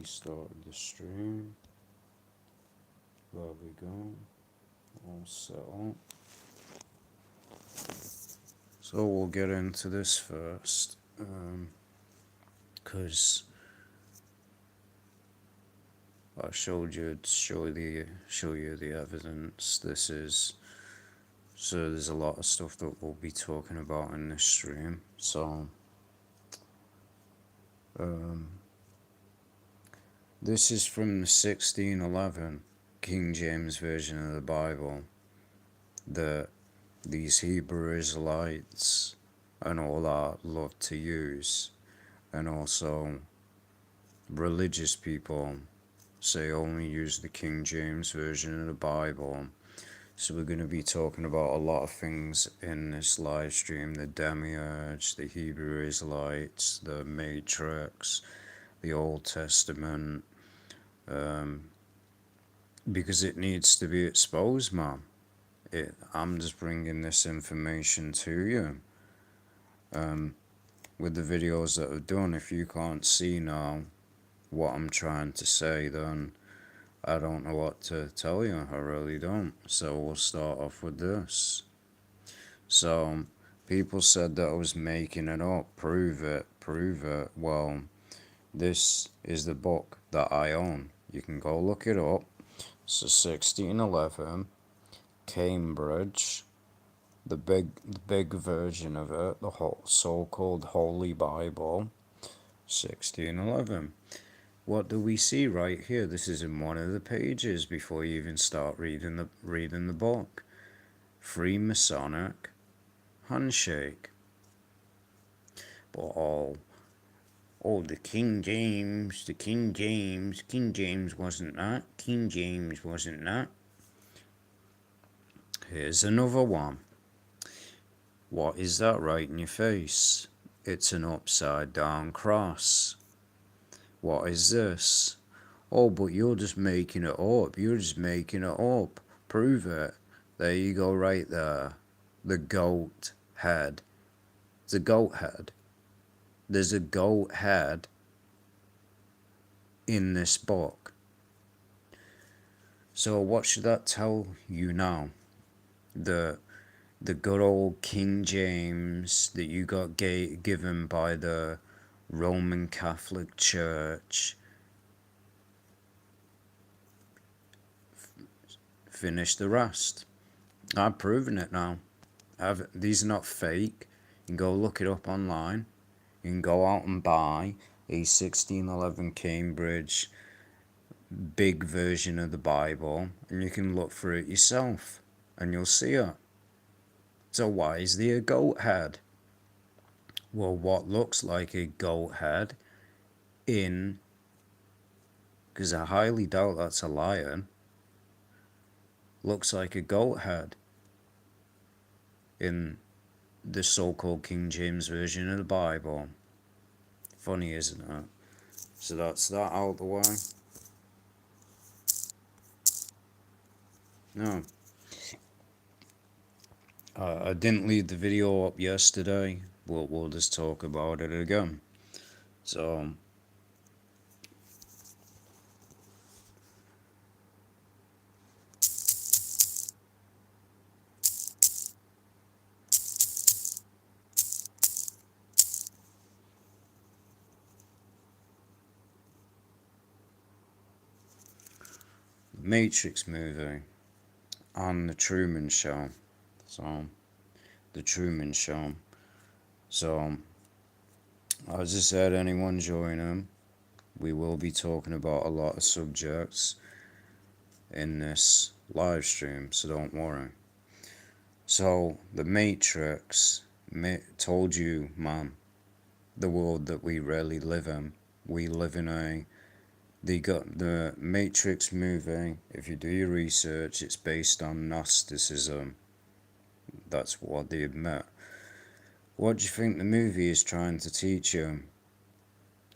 started the stream. There we go. All set up. So we'll get into this first, because I showed you to show you the evidence. So there's a lot of stuff that we'll be talking about in this stream. So this is from the 1611 King James Version of the Bible that these Hebrew Israelites and all that love to use, and also religious people say only use the King James Version of the Bible. So we're going to be talking about a lot of things in this live stream: the Demiurge, the Hebrew Israelites, the Matrix, the Old Testament, because it needs to be exposed, man. I'm just bringing this information to you. With the videos that I've done, if you can't see now what I'm trying to say, then I don't know what to tell you. I really don't. So we'll start off with this. So people said that I was making it up. Prove it. Prove it. Well, this is the book that I own. You can go look it up. It's a 1611 Cambridge, the big version of it, the whole so-called Holy Bible, 1611. What do we see right here? This is in one of the pages before you even start reading the book. Freemasonic handshake. But the King James wasn't that. King James wasn't that. Here's another one. What is that right in your face? It's an upside down cross. What is this? Oh, but you're just making it up. You're just making it up. Prove it. There you go, right there. The goat head. It's a goat head. There's a goat head in this book. So what should that tell you now? The good old King James that you got given by the Roman Catholic Church. Finish the rest. I've proven it now. These are not fake. You can go look it up online. You can go out and buy a 1611 Cambridge big version of the Bible, and you can look for it yourself, and you'll see it. So why is there a goat head? Well, what looks like a goat head because I highly doubt that's a lion, looks like a goat head in the so-called King James Version of the Bible. Funny, isn't it? So that's that out the way. No. I didn't leave the video up yesterday, but we'll just talk about it again. So, Matrix movie and the Truman Show. So, the Truman Show. So, as I said, anyone join them. We will be talking about a lot of subjects in this live stream, so don't worry. So, the Matrix told you, man, the world that we really live in. We live in the Matrix movie, if you do your research, it's based on Gnosticism. That's what they admit. What do you think the movie is trying to teach you?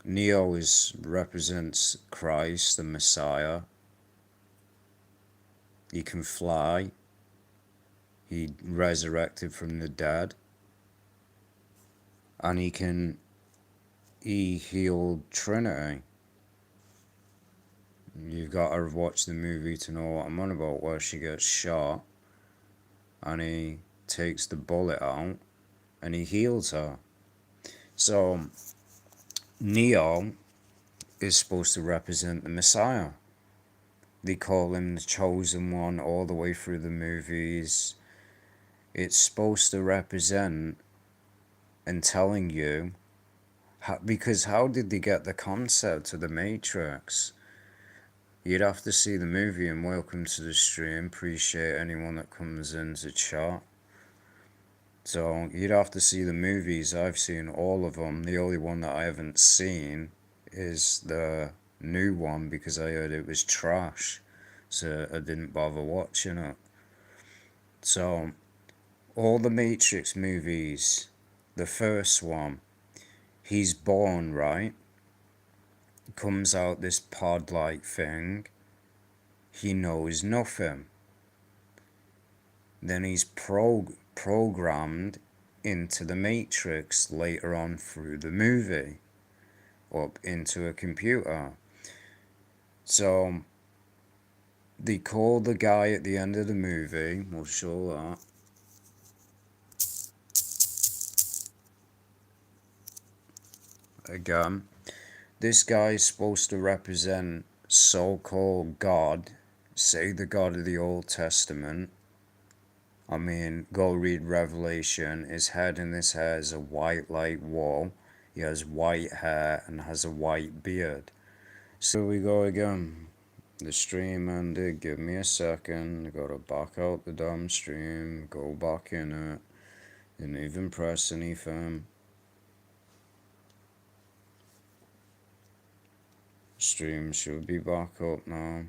Neo represents Christ, the Messiah. He can fly. He resurrected from the dead. And he healed Trinity. You've got to watch the movie to know what I'm on about, where she gets shot and he takes the bullet out and he heals her. So, Neo is supposed to represent the Messiah. They call him the chosen one all the way through the movies. It's supposed to represent and telling you because how did they get the concept of the Matrix? You'd have to see the movie, and welcome to the stream. Appreciate anyone that comes in to chat. So you'd have to see the movies. I've seen all of them. The only one that I haven't seen is the new one because I heard it was trash, so I didn't bother watching it. So all the Matrix movies, the first one, he's born, right? Comes out this pod-like thing. He knows nothing. Then he's programmed into the Matrix later on through the movie, up into a computer. So they call the guy at the end of the movie, we'll show that. Again, this guy is supposed to represent so-called God, say the God of the Old Testament. I mean, go read Revelation. His head and his hair is a white like wool. He has white hair and has a white beard. So we go again. The stream ended. Give me a second. I gotta back out the damn stream. Go back in it. Didn't even press anything. Stream should be back up now.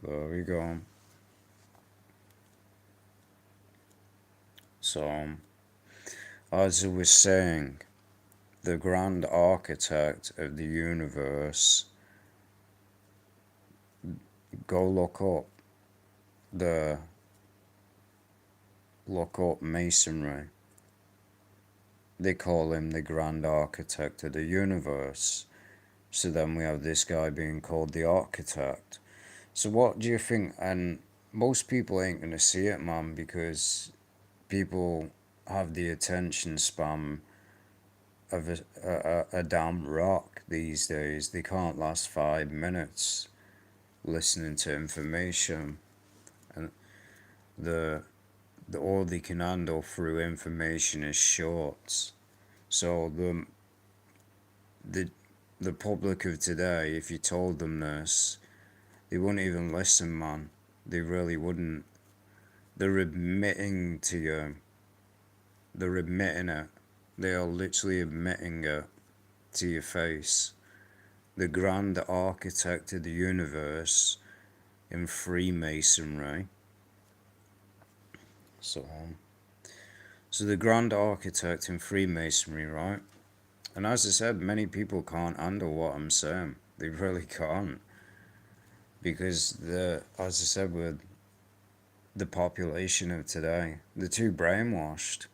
There we go. So, as I was saying, the grand architect of the universe, go look up masonry. They call him the grand architect of the universe. So then we have this guy being called the architect. So what do you think? And most people ain't gonna see it, man, because people have the attention span of a damn rock these days. They can't last 5 minutes listening to information, and the all they can handle through information is shorts. So the the public of today, if you told them this, they wouldn't even listen, man. They really wouldn't. They're admitting to you. They're admitting it. They are literally admitting it to your face. The grand architect of the universe in Freemasonry. So the grand architect in Freemasonry, right? And as I said, many people can't handle what I'm saying. They really can't. Because as I said, with the population of today, they're too brainwashed.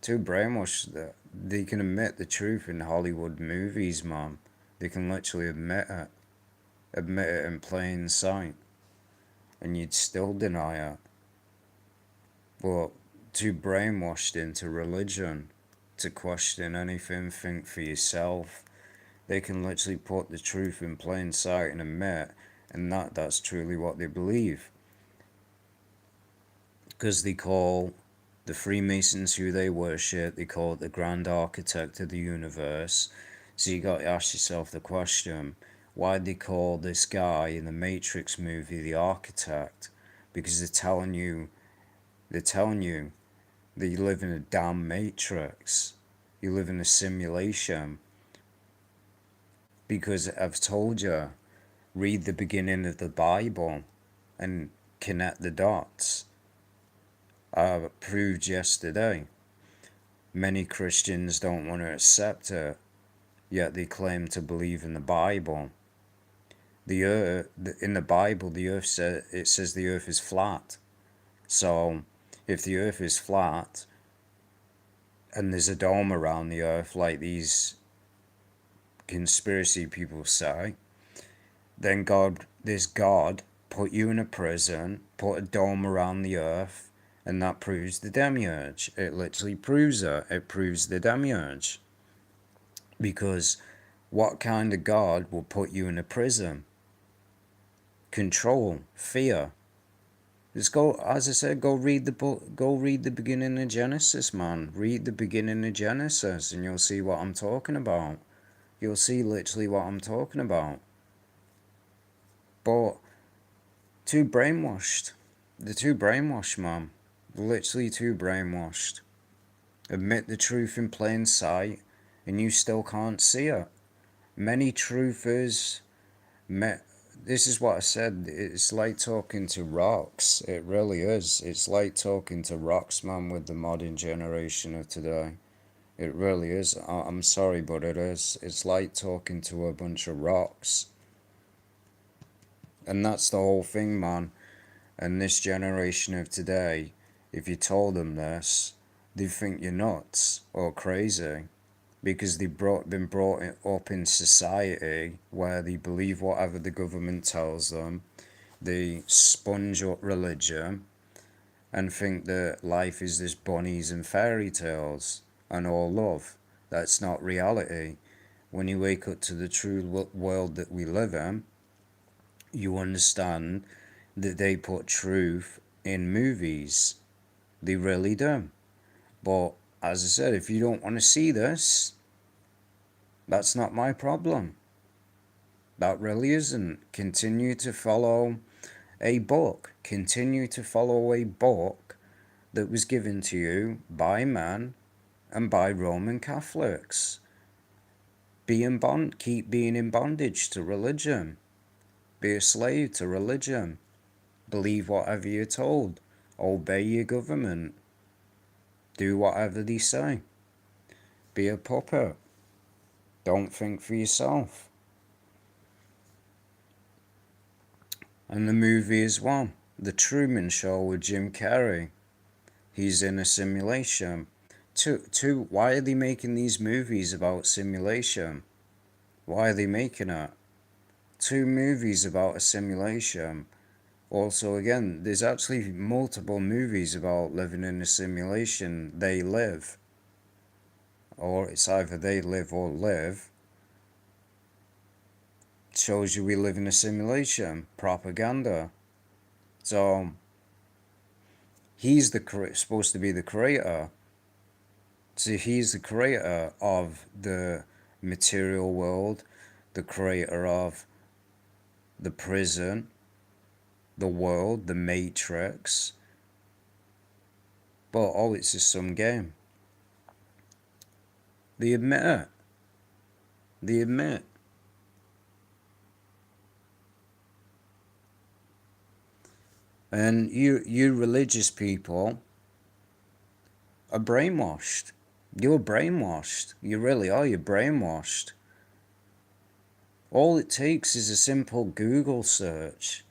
Too brainwashed that they can admit the truth in Hollywood movies, man. They can literally admit it. Admit it in plain sight. And you'd still deny it. But too brainwashed into religion to question anything, think for yourself. They can literally put the truth in plain sight and admit, and that's truly what they believe. Because they call the Freemasons who they worship, they call it the grand architect of the universe. So you got to ask yourself the question, why they call this guy in the Matrix movie the architect? Because they're telling you that you live in a damn matrix. You live in a simulation. Because I've told you, read the beginning of the Bible and connect the dots. I proved yesterday. Many Christians don't want to accept it, yet they claim to believe in the Bible. The earth, in the Bible, it says the earth is flat. So, if the earth is flat, and there's a dome around the earth like these conspiracy people say, then this God put you in a prison, put a dome around the earth, and that proves the Demiurge. It literally proves it. It proves the Demiurge. Because what kind of God will put you in a prison? Control, fear. Just go, as I said, go read the book, go read the beginning of Genesis, man. Read the beginning of Genesis and you'll see what I'm talking about. You'll see literally what I'm talking about. But too brainwashed. They're too brainwashed, man. Literally too brainwashed. Admit the truth in plain sight and you still can't see it. Many truthers, this is what I said, it's like talking to rocks. It really is. It's like talking to rocks, man, with the modern generation of today. It really is. I'm sorry, but it is. It's like talking to a bunch of rocks. And that's the whole thing, man. And this generation of today, if you told them this, they think you're nuts or crazy. Because they've been brought up in society where they believe whatever the government tells them. They sponge up religion and think that life is this bunnies and fairy tales and all love. That's not reality. When you wake up to the true world that we live in, you understand that they put truth in movies. They really do. But as I said, if you don't want to see this, that's not my problem. That really isn't. Continue to follow a book. Continue to follow a book that was given to you by man and by Roman Catholics. Keep being in bondage to religion. Be a slave to religion. Believe whatever you're told. Obey your government. Do whatever they say. Be a puppet. Don't think for yourself. And the movie as well. The Truman Show with Jim Carrey. He's in a simulation. Why are they making these movies about simulation? Why are they making it? 2 movies about a simulation. Also, again, there's actually multiple movies about living in a simulation. They live. Or it's either they live or live. It shows you we live in a simulation. Propaganda. So, he's supposed to be the creator. So he's the creator of the material world, the creator of the prison, the world, the matrix. But it's just some game. They admit it. They admit. And you religious people are brainwashed. You're brainwashed. You really are. You're brainwashed. All it takes is a simple Google search.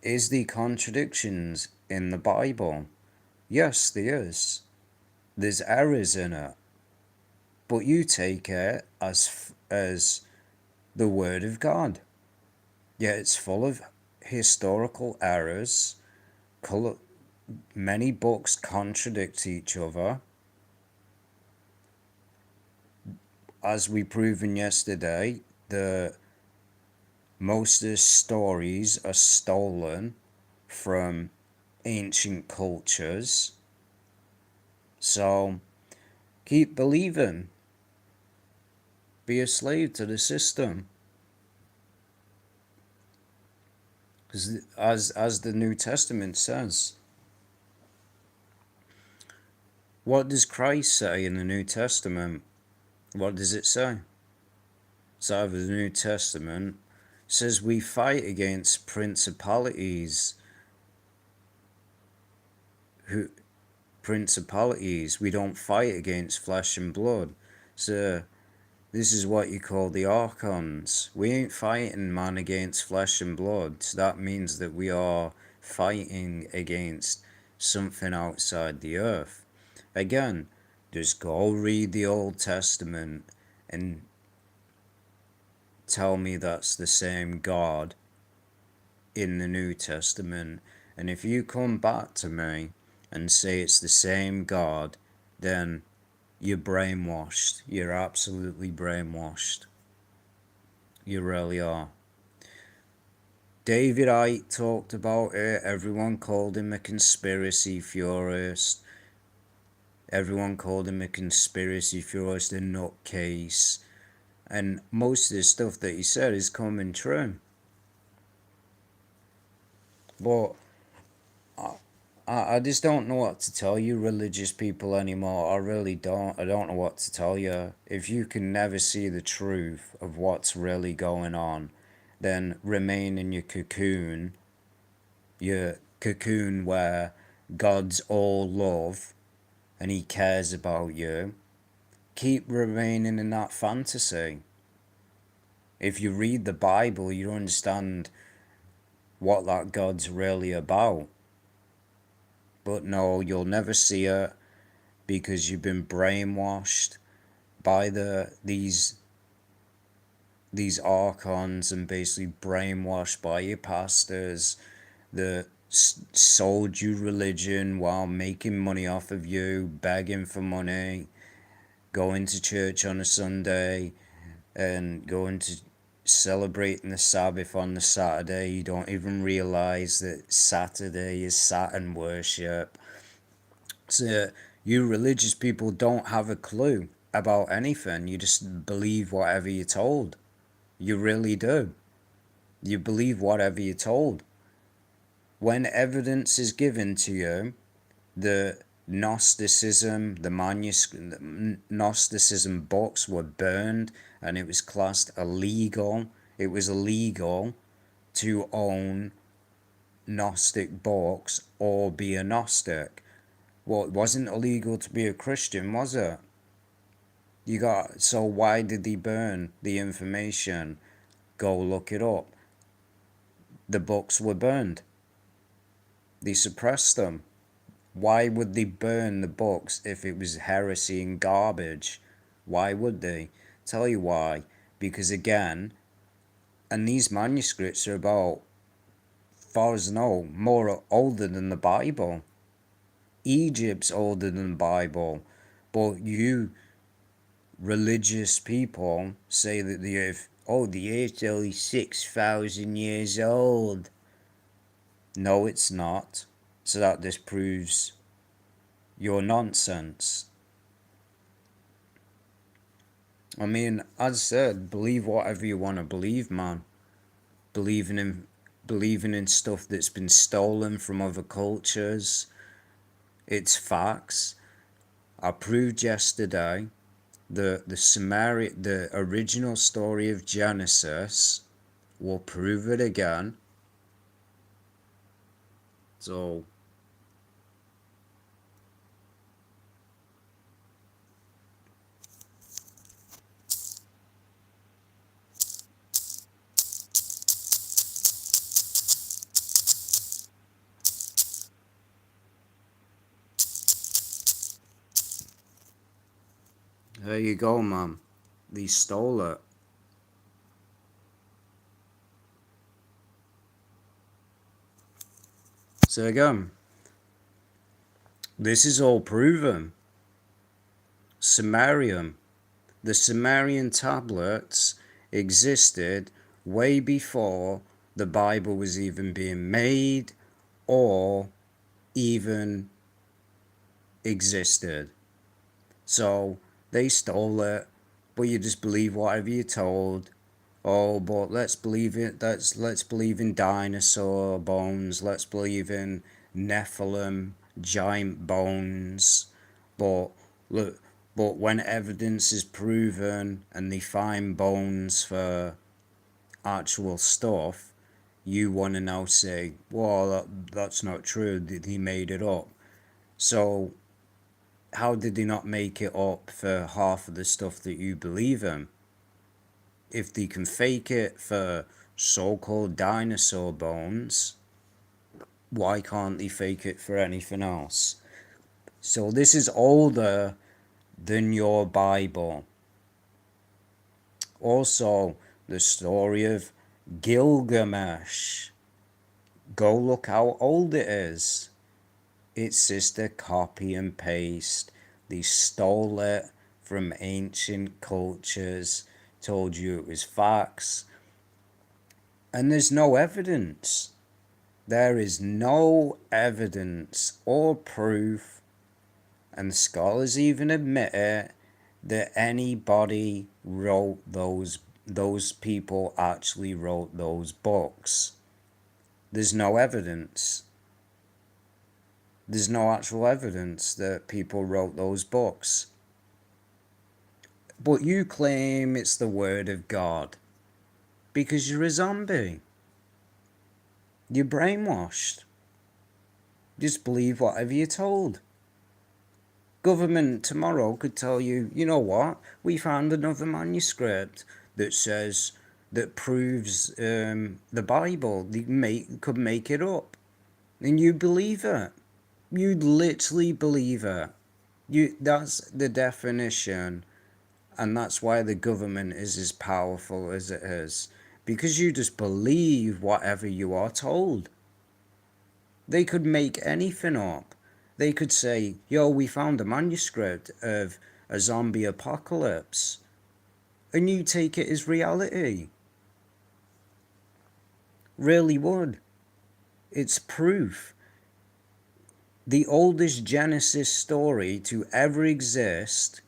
Is there contradictions in the Bible? Yes, there is. There's errors in it. But you take it as the Word of God. Yeah, it's full of historical errors. Many books contradict each other. As we proven yesterday, most of the stories are stolen from ancient cultures. So keep believing. Be a slave to the system. Because as the New Testament says, what does Christ say in the New Testament? What does it say? It's either the New Testament says we fight against principalities. We don't fight against flesh and blood. So this is what you call the archons. We ain't fighting man against flesh and blood. So that means that we are fighting against something outside the earth. Again, Just go read the Old Testament and tell me that's the same God in the New Testament. And if you come back to me and say it's the same God, then you're brainwashed. You're absolutely brainwashed. You really are. David Icke talked about it. Everyone called him a conspiracy theorist. Everyone called him a conspiracy theorist, a nutcase. And most of the stuff that he said is coming true. But I just don't know what to tell you, religious people, anymore. I really don't. I don't know what to tell you. If you can never see the truth of what's really going on, then remain in your cocoon where God's all love and He cares about you. Keep remaining in that fantasy. If you read the Bible, you understand what that God's really about. But no, you'll never see it because you've been brainwashed by these archons and basically brainwashed by your pastors that sold you religion while making money off of you, begging for money, going to church on a Sunday and going to celebrating the Sabbath on the Saturday. You don't even realize that Saturday is Saturn worship. So you religious people don't have a clue about anything. You just believe whatever you're told. You really do. You believe whatever you're told. When evidence is given to you, the Gnosticism, the Gnosticism books were burned and it was classed illegal. It was illegal to own Gnostic books or be a Gnostic. Well, it wasn't illegal to be a Christian, was it? So why did they burn the information? Go look it up. The books were burned. They suppressed them. Why would they burn the books if it was heresy and garbage? Why would they? Tell you why. Because again, and these manuscripts are about, far as I know, more older than the Bible. Egypt's older than the Bible. But you religious people say that the earth's only 6,000 years old. No, it's not. So that disproves your nonsense. I mean, as I said, believe whatever you want to believe, man. Believing in stuff that's been stolen from other cultures. It's facts. I proved yesterday the original story of Genesis. We'll prove it again. So there you go, man. They stole it. So again, this is all proven. Sumerian. The Sumerian tablets existed way before the Bible was even being made or even existed. So they stole it, but you just believe whatever you're told. Oh, but let's believe it. Let's believe in dinosaur bones. Let's believe in Nephilim, giant bones. But look, but when evidence is proven and they find bones for actual stuff, you want to now say, well, that's not true. He made it up. So how did they not make it up for half of the stuff that you believe in? If they can fake it for so-called dinosaur bones, why can't they fake it for anything else? So this is older than your Bible. Also, the story of Gilgamesh. Go look how old it is. It's just a copy and paste. They stole it from ancient cultures, told you it was facts, and there's no evidence. There is no evidence or proof, and scholars even admit it, that anybody wrote those people actually wrote those books. There's no evidence. There's no actual evidence that people wrote those books. But you claim it's the word of God because you're a zombie. You're brainwashed. Just believe whatever you're told. Government tomorrow could tell you, you know what? We found another manuscript that says that proves the Bible. They could make it up, and you believe it. You literally believe it. That's the definition, and that's why the government is as powerful as it is, because you just believe whatever you are told. They could make anything up. They could say, yo, we found a manuscript of a zombie apocalypse, and you take it as reality. Really would. It's proof. The oldest Genesis story to ever exist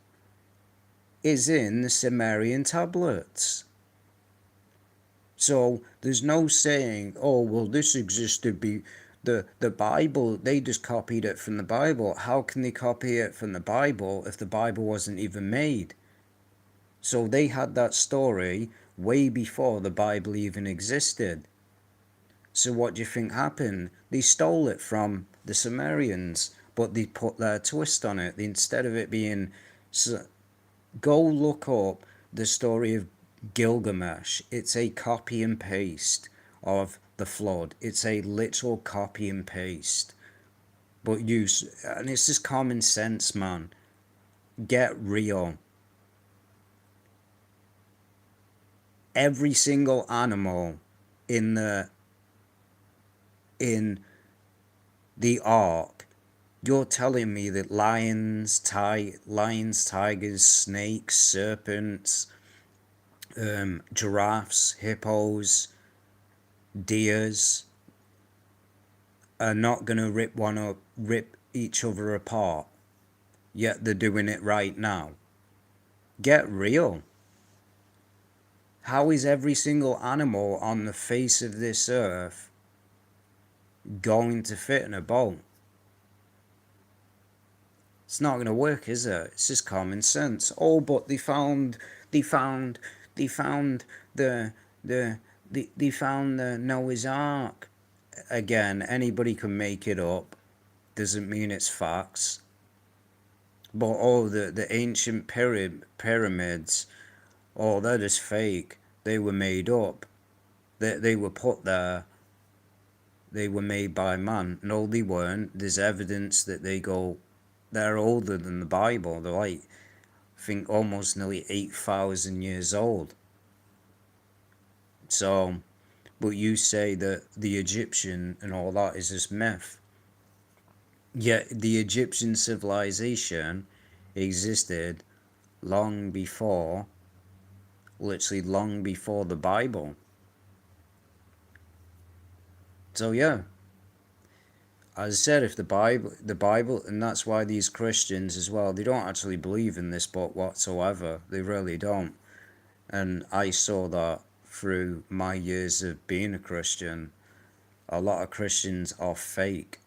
is in the Sumerian tablets. So there's no saying, oh, well, this existed the Bible, they just copied it from the Bible. How can they copy it from the Bible if the Bible wasn't even made? So they had that story way before the Bible even existed. So what do you think happened? They stole it from the Sumerians, but they put their twist on it. Instead of it being, go look up the story of Gilgamesh. It's a copy and paste of the flood. It's a literal copy and paste. But and it's just common sense, man. Get real. Every single animal in the ark, you're telling me that lions, tigers, snakes, serpents, giraffes, hippos, deers are not gonna rip each other apart, yet they're doing it right now. Get real. How is every single animal on the face of this earth going to fit in a boat? It's not going to work, is it? It's just common sense. Oh, but they found the they found the Noah's Ark. Again, anybody can make it up. Doesn't mean it's facts. But oh, the ancient pyramids, oh, they're just fake. They were made up. They were put there. They were made by man. No, they weren't. There's evidence that they're older than the Bible. They're like, I think, almost nearly 8,000 years old. So, but you say that the Egyptian and all that is just myth. Yet the Egyptian civilization existed long before, literally long before the Bible. So yeah, as I said, if the Bible, and that's why these Christians as well, they don't actually believe in this book whatsoever. They really don't. And I saw that through my years of being a Christian. A lot of Christians are fake.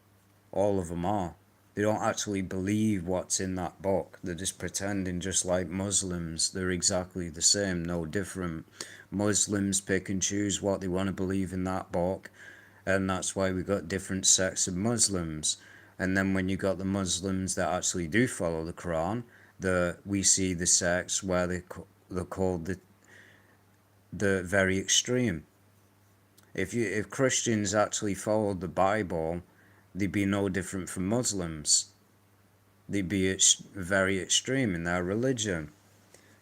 All of them are. They don't actually believe what's in that book. They're just pretending, just like Muslims. They're exactly the same, no different. Muslims pick and choose what they want to believe in that book, and that's why we got different sects of Muslims. And then when you got the Muslims that actually do follow the Quran, we see the sects where they're called the very extreme. If Christians actually followed the Bible, they'd be no different from Muslims. They'd be very extreme in their religion.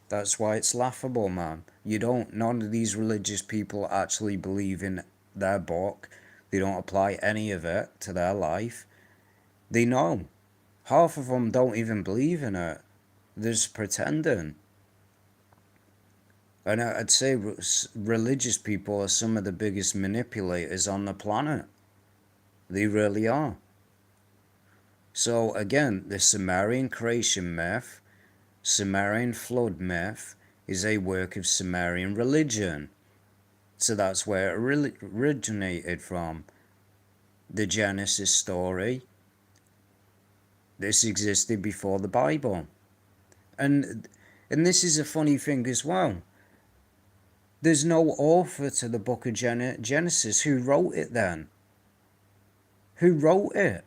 That's why it's laughable, man. None of these religious people actually believe in their book. They don't apply any of it to their life. They know. Half of them don't even believe in it. They're just pretending. And I'd say religious people are some of the biggest manipulators on the planet. They really are. So again, the Sumerian creation myth, Sumerian flood myth, is a work of Sumerian religion. So that's where it originated from. The Genesis story, this existed before the Bible. And this is a funny thing as well. There's no author to the book of Genesis. Who wrote it then? Who wrote it?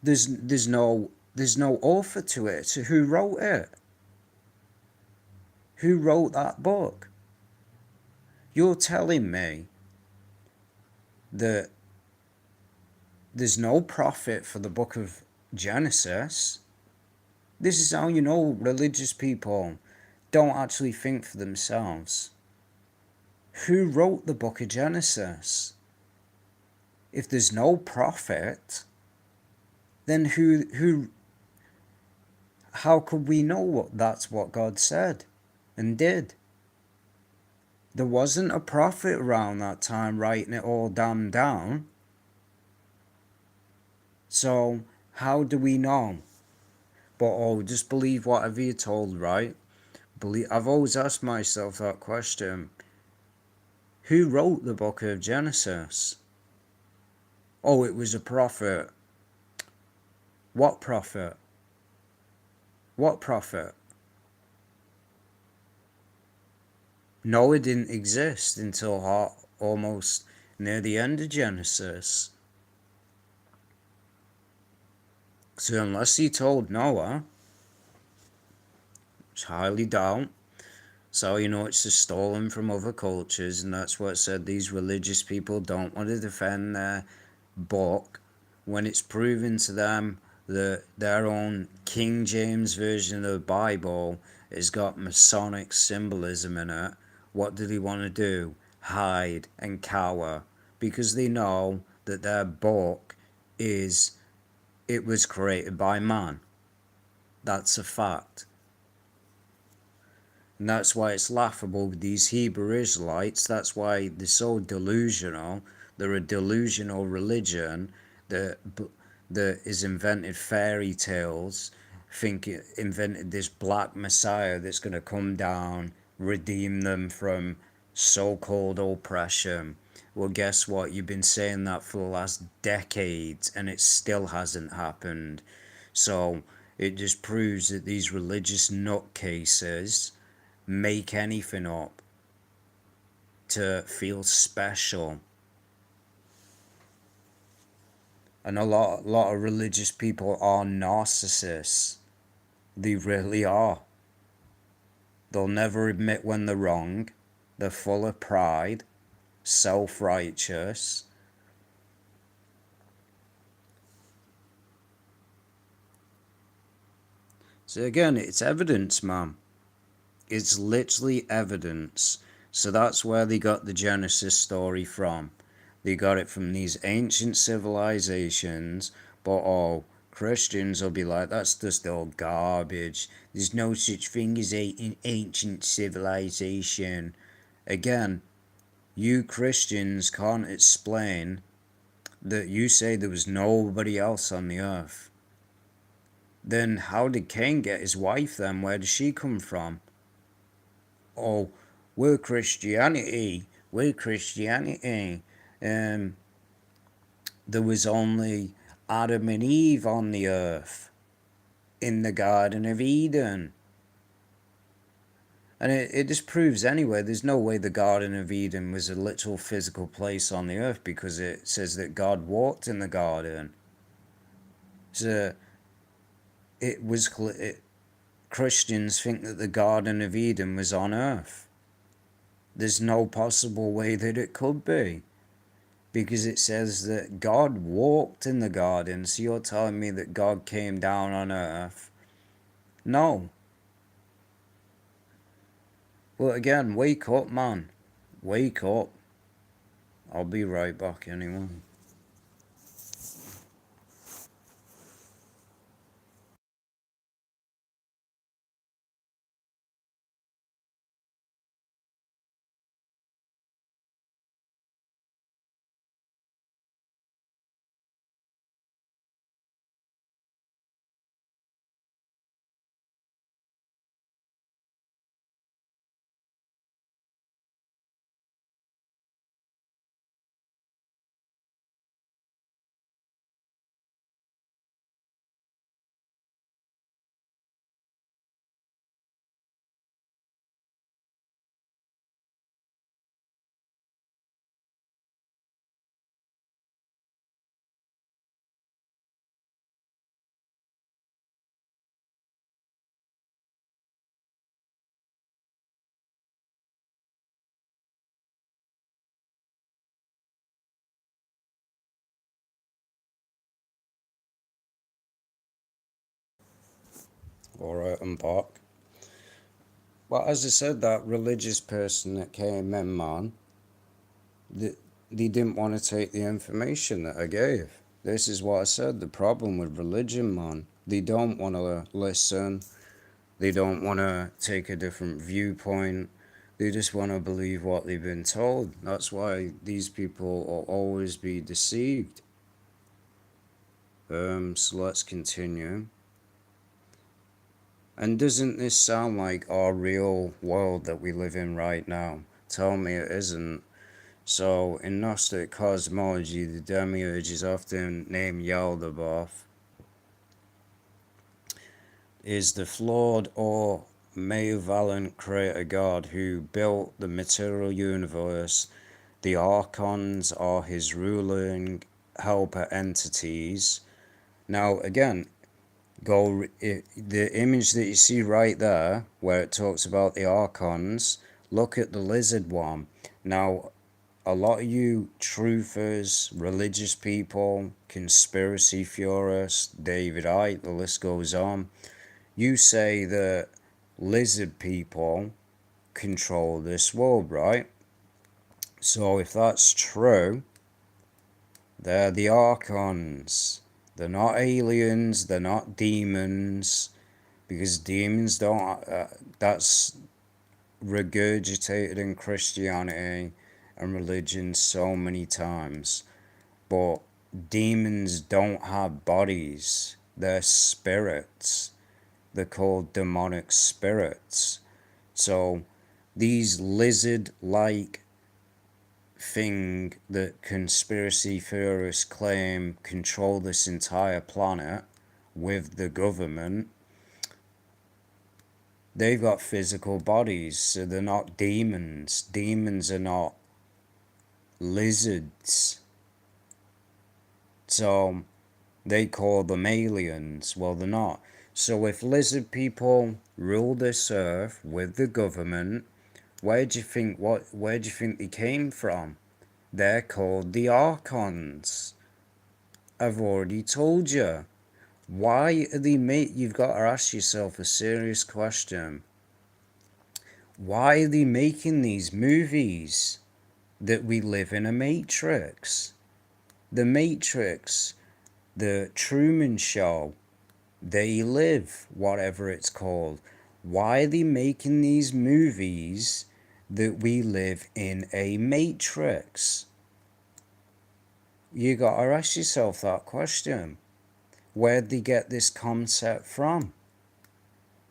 There's no author to it. So who wrote it? Who wrote that book? You're telling me that there's no prophet for the book of Genesis? This is how you know religious people don't actually think for themselves. Who wrote the book of Genesis? If there's no prophet, then how could we know that's what God said and did? There wasn't a prophet around that time writing it all damn down. So how do we know? But just believe whatever you're told, right? I've always asked myself that question. Who wrote the book of Genesis? Oh, it was a prophet. What prophet? What prophet? Noah didn't exist until almost near the end of Genesis. So unless he told Noah, which I highly doubt, so it's just stolen from other cultures, and that's what said these religious people don't want to defend their book when it's proven to them that their own King James version of the Bible has got Masonic symbolism in it. What do they want to do? Hide and cower, because they know that their book was created by man. That's a fact. And that's why it's laughable with these Hebrew Israelites. That's why they're so delusional. They're a delusional religion that is invented fairy tales, invented this black messiah that's going to come down, redeem them from so-called oppression. Well, guess what? You've been saying that for the last decades and it still hasn't happened. So it just proves that these religious nutcases make anything up to feel special. And a lot of religious people are narcissists. They really are. They'll never admit when they're wrong. They're full of pride, self-righteous. So again, it's evidence, man. It's literally evidence. So that's where they got the Genesis story from. They got it from these ancient civilizations, but Christians will be like, that's just all garbage. There's no such thing as an ancient civilization. Again, you Christians can't explain that you say there was nobody else on the earth. Then how did Cain get his wife then? Where does she come from? Oh, we're Christianity. We're Christianity. There was only Adam and Eve on the earth in the Garden of Eden. And it just proves anyway, there's no way the Garden of Eden was a literal physical place on the earth, because it says that God walked in the garden. So Christians think that the Garden of Eden was on earth. There's no possible way that it could be. because it says that God walked in the garden. So you're telling me that God came down on earth? No. Well, again, wake up, man. Wake up. I'll be right back anyway. Alright, I'm back. Well, as I said, that religious person that came in, man, they didn't want to take the information that I gave. This is what I said. The problem with religion, man, they don't want to listen. They don't want to take a different viewpoint. They just want to believe what they've been told. That's why these people will always be deceived. So let's continue. And doesn't this sound like our real world that we live in right now? Tell me it isn't. So, in Gnostic cosmology, the Demiurge is often named Yaldabaoth, is the flawed or malevolent creator god who built the material universe. The archons are his ruling helper entities. Now, again, the image that you see right there, where it talks about the archons, look at the lizard one. Now, a lot of you truthers, religious people, conspiracy theorists, David Icke, the list goes on, you say that lizard people control this world, right? So if that's true, they're the archons. They're not aliens, they're not demons, because demons don't, that's regurgitated in Christianity and religion so many times. But demons don't have bodies, they're spirits. They're called demonic spirits. So these lizard like thing that conspiracy theorists claim control this entire planet with the government, they've got physical bodies, so they're not demons. Demons are not lizards. So they call them aliens. Well, they're not. So if lizard people rule this earth with the government, where do you think they came from? They're called the archons. I've already told you. Why are they you've got to ask yourself a serious question. Why are they making these movies that we live in a matrix? The Matrix, the Truman Show, They Live, whatever it's called. Why are they making these movies that we live in a matrix? You gotta ask yourself that question. Where'd they get this concept from?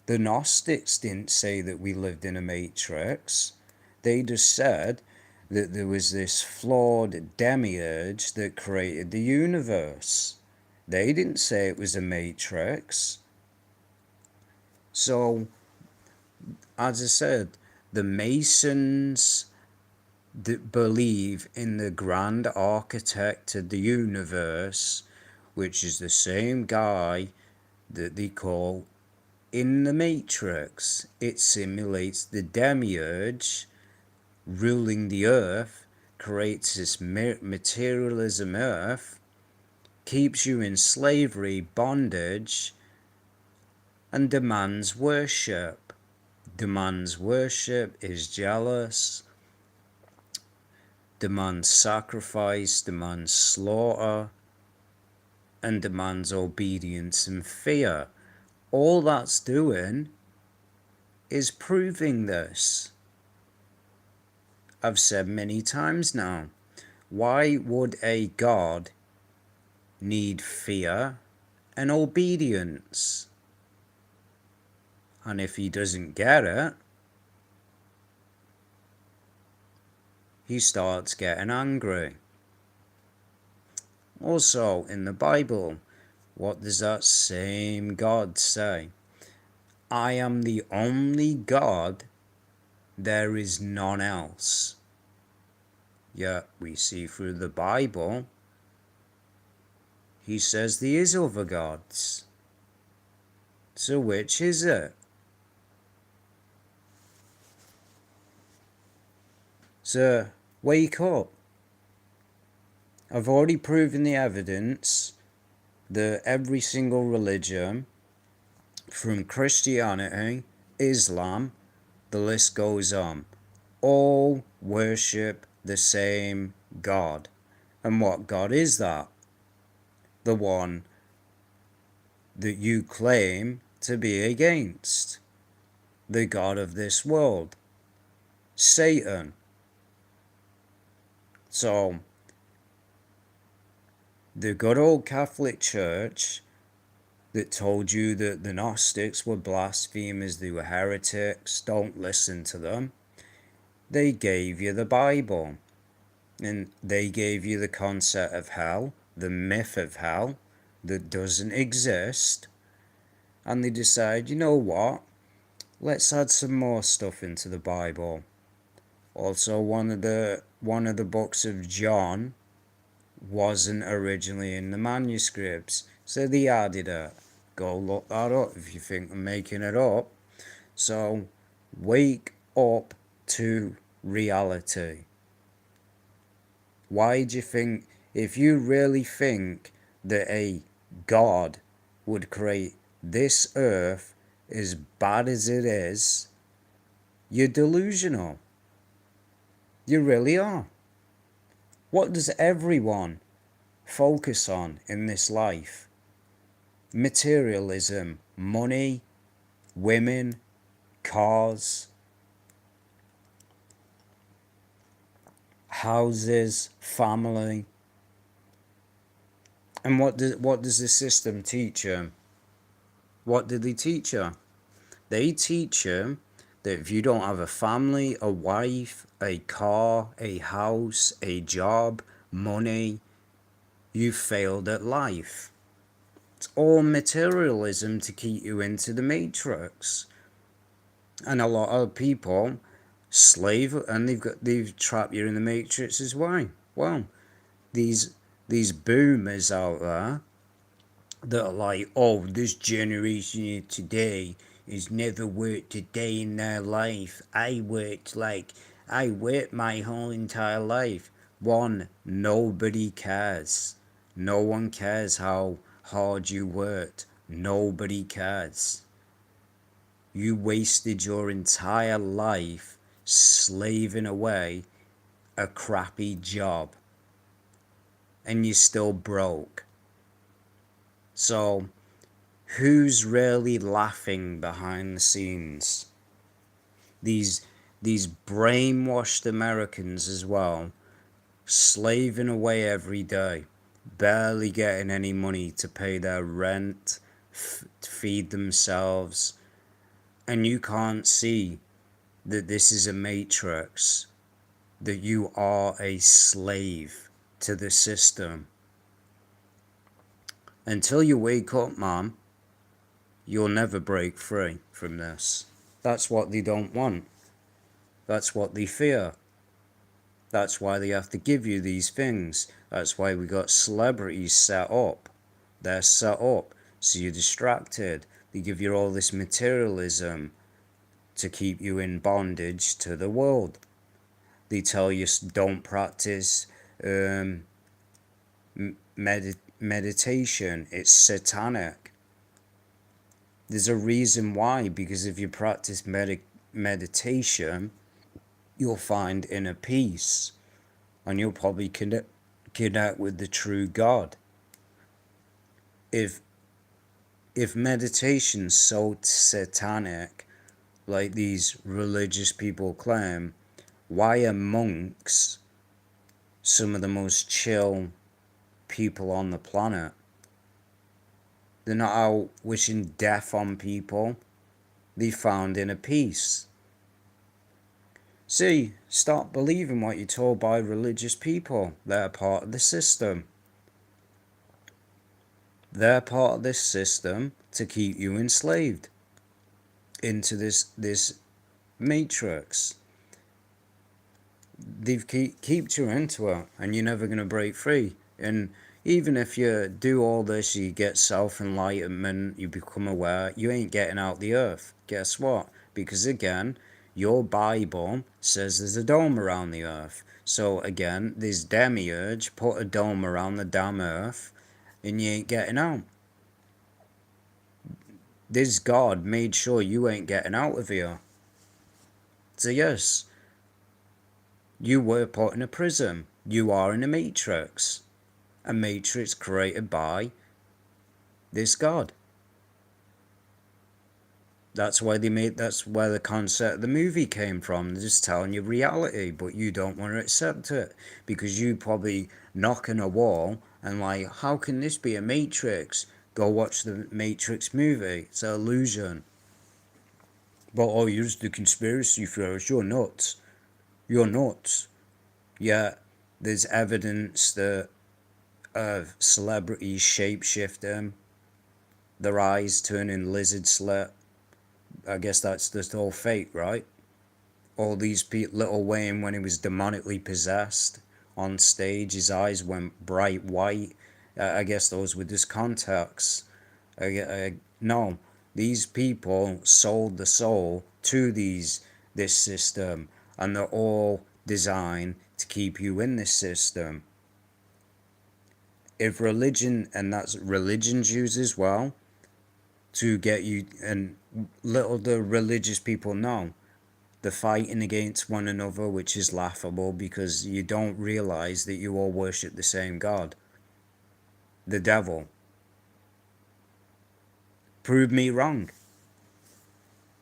The Gnostics didn't say that we lived in a matrix. They just said that there was this flawed demiurge that created the universe. They didn't say it was a matrix. So, as I said, the Masons that believe in the grand architect of the universe, which is the same guy that they call in the Matrix. It simulates the demiurge ruling the earth, creates this materialism earth, keeps you in slavery, bondage, and demands worship. Demands worship, is jealous, demands sacrifice, demands slaughter, and demands obedience and fear. All that's doing is proving this. I've said many times now, why would a God need fear and obedience? And if he doesn't get it, he starts getting angry. Also, in the Bible, what does that same God say? I am the only God, there is none else. Yet we see through the Bible, he says there is other gods. So which is it? So wake up. I've already proven the evidence that every single religion, from Christianity, Islam, the list goes on, all worship the same God. And what God is that? The one that you claim to be against. The God of this world. Satan. So, the good old Catholic Church that told you that the Gnostics were blasphemers, they were heretics, don't listen to them. They gave you the Bible. And they gave you the concept of hell, the myth of hell, that doesn't exist. And they decide, you know what? Let's add some more stuff into the Bible. Also, one of the books of John wasn't originally in the manuscripts, so they added it. Go look that up if you think I'm making it up. So, wake up to reality. Why do you think, if you really think that a God would create this earth as bad as it is, you're delusional. You really are. What does everyone focus on in this life? Materialism, money, women, cars, houses, family. And what does the system teach you? What did they teach you? They teach you that if you don't have a family, a wife, a car, a house, a job, money, you failed at life. It's all materialism to keep you into the matrix. And a lot of people slave, and they've trapped you in the matrix as well. Well, these boomers out there that are like, oh, this generation today has never worked a day in their life. I worked my whole entire life. One, nobody cares. No one cares how hard you worked. Nobody cares. You wasted your entire life slaving away a crappy job. And you're still broke. So, who's really laughing behind the scenes? These brainwashed Americans as well, slaving away every day, barely getting any money to pay their rent, feed themselves, and you can't see that this is a matrix, that you are a slave to the system. Until you wake up, man, you'll never break free from this. That's what they don't want. That's what they fear. That's why they have to give you these things. That's why we got celebrities set up. They're set up so you're distracted. They give you all this materialism to keep you in bondage to the world. They tell you don't practice meditation. It's satanic. There's a reason why, because if you practice meditation, you'll find inner peace, and you'll probably connect with the true God. If meditation's so satanic, like these religious people claim, why are monks some of the most chill people on the planet? They're not out wishing death on people. They found inner peace. See, stop believing what you're told by religious people. They're part of the system. They're part of this system to keep you enslaved into this matrix. They keep you into it, and you're never going to break free. And even if you do all this, you get self-enlightenment, you become aware, you ain't getting out the earth. Guess what? Because again, your Bible says there's a dome around the earth. So again, this Demiurge put a dome around the damn earth, and you ain't getting out. This God made sure you ain't getting out of here. So yes, you were put in a prison. You are in a matrix. A matrix created by this God. That's why that's where the concept of the movie came from. They're just telling you reality, but you don't want to accept it because you probably knock on a wall and like, how can this be a matrix? Go watch the Matrix movie. It's an illusion. But oh, you're just a conspiracy theorist. You're nuts. You're nuts. Yeah, there's evidence that celebrities shapeshifting, their eyes turning lizard slit. I guess that's just all fake, right? All these people, Little Wayne, when he was demonically possessed on stage, his eyes went bright white. I guess those were just contacts. No, these people sold the soul to this system, and they're all designed to keep you in this system. If religion, and that's religion's used as well to get you, and little the religious people know, they're fighting against one another, which is laughable because you don't realize that you all worship the same God, the devil. Prove me wrong.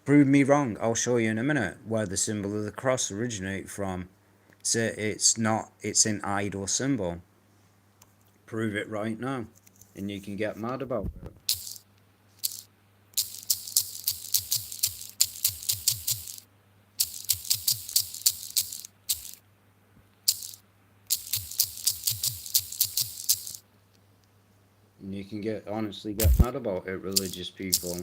Prove me wrong. I'll show you in a minute where the symbol of the cross originates from. It's not, it's an idol symbol. Prove it right now, and you can get mad about it. And you can honestly get mad about it, religious people.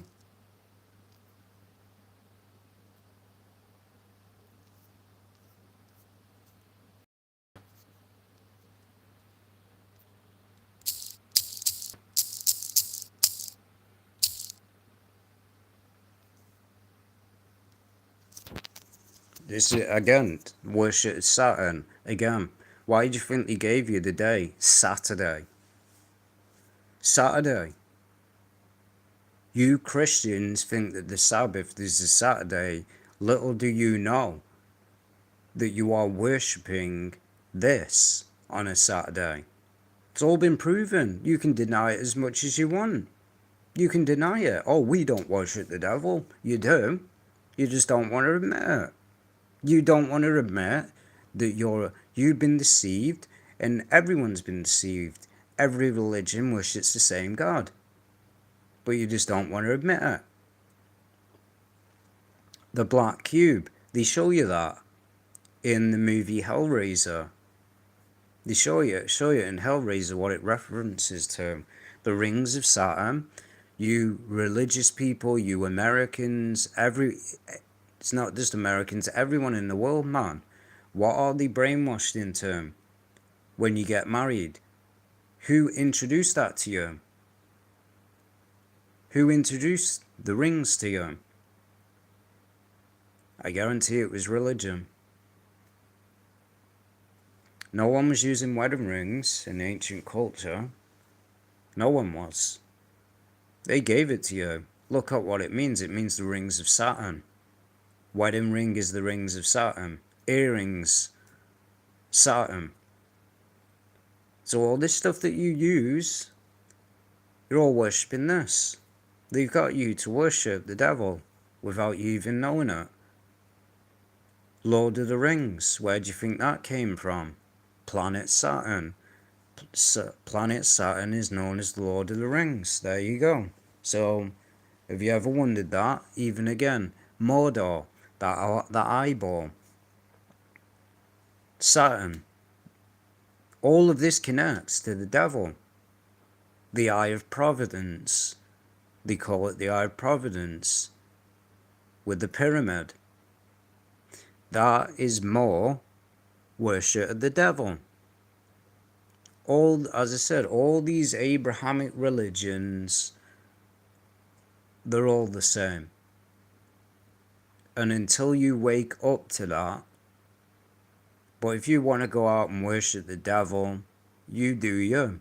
This is, again, worship Saturn. Again, why do you think he gave you the day? Saturday. Saturday. You Christians think that the Sabbath is a Saturday. Little do you know that you are worshipping this on a Saturday. It's all been proven. You can deny it as much as you want. You can deny it. Oh, we don't worship the devil. You do. You just don't want to admit it. You don't want to admit that you've been deceived, and everyone's been deceived. Every religion worships the same God, but you just don't want to admit it. The black cube, they show you that in the movie Hellraiser. They show you in Hellraiser what it references to. The rings of Saturn. You religious people, you Americans, it's not just Americans, everyone in the world, man. What are they brainwashed into when you get married? Who introduced that to you? Who introduced the rings to you? I guarantee it was religion. No one was using wedding rings in ancient culture. No one was. They gave it to you. Look at what it means. It means the rings of Saturn. Wedding ring is the rings of Saturn. Earrings, Saturn. So all this stuff that you use, you're all worshipping this. They've got you to worship the devil without you even knowing it. Lord of the Rings, where do you think that came from? Planet Saturn. Planet Saturn is known as the Lord of the Rings. There you go. So, have you ever wondered that? Even again, Mordor, that eyeball. Saturn. All of this connects to the devil. The Eye of Providence. They call it the Eye of Providence. With the pyramid. That is more worship of the devil. As I said, all these Abrahamic religions, they're all the same. And until you wake up to that, but if you want to go out and worship the devil, you do you.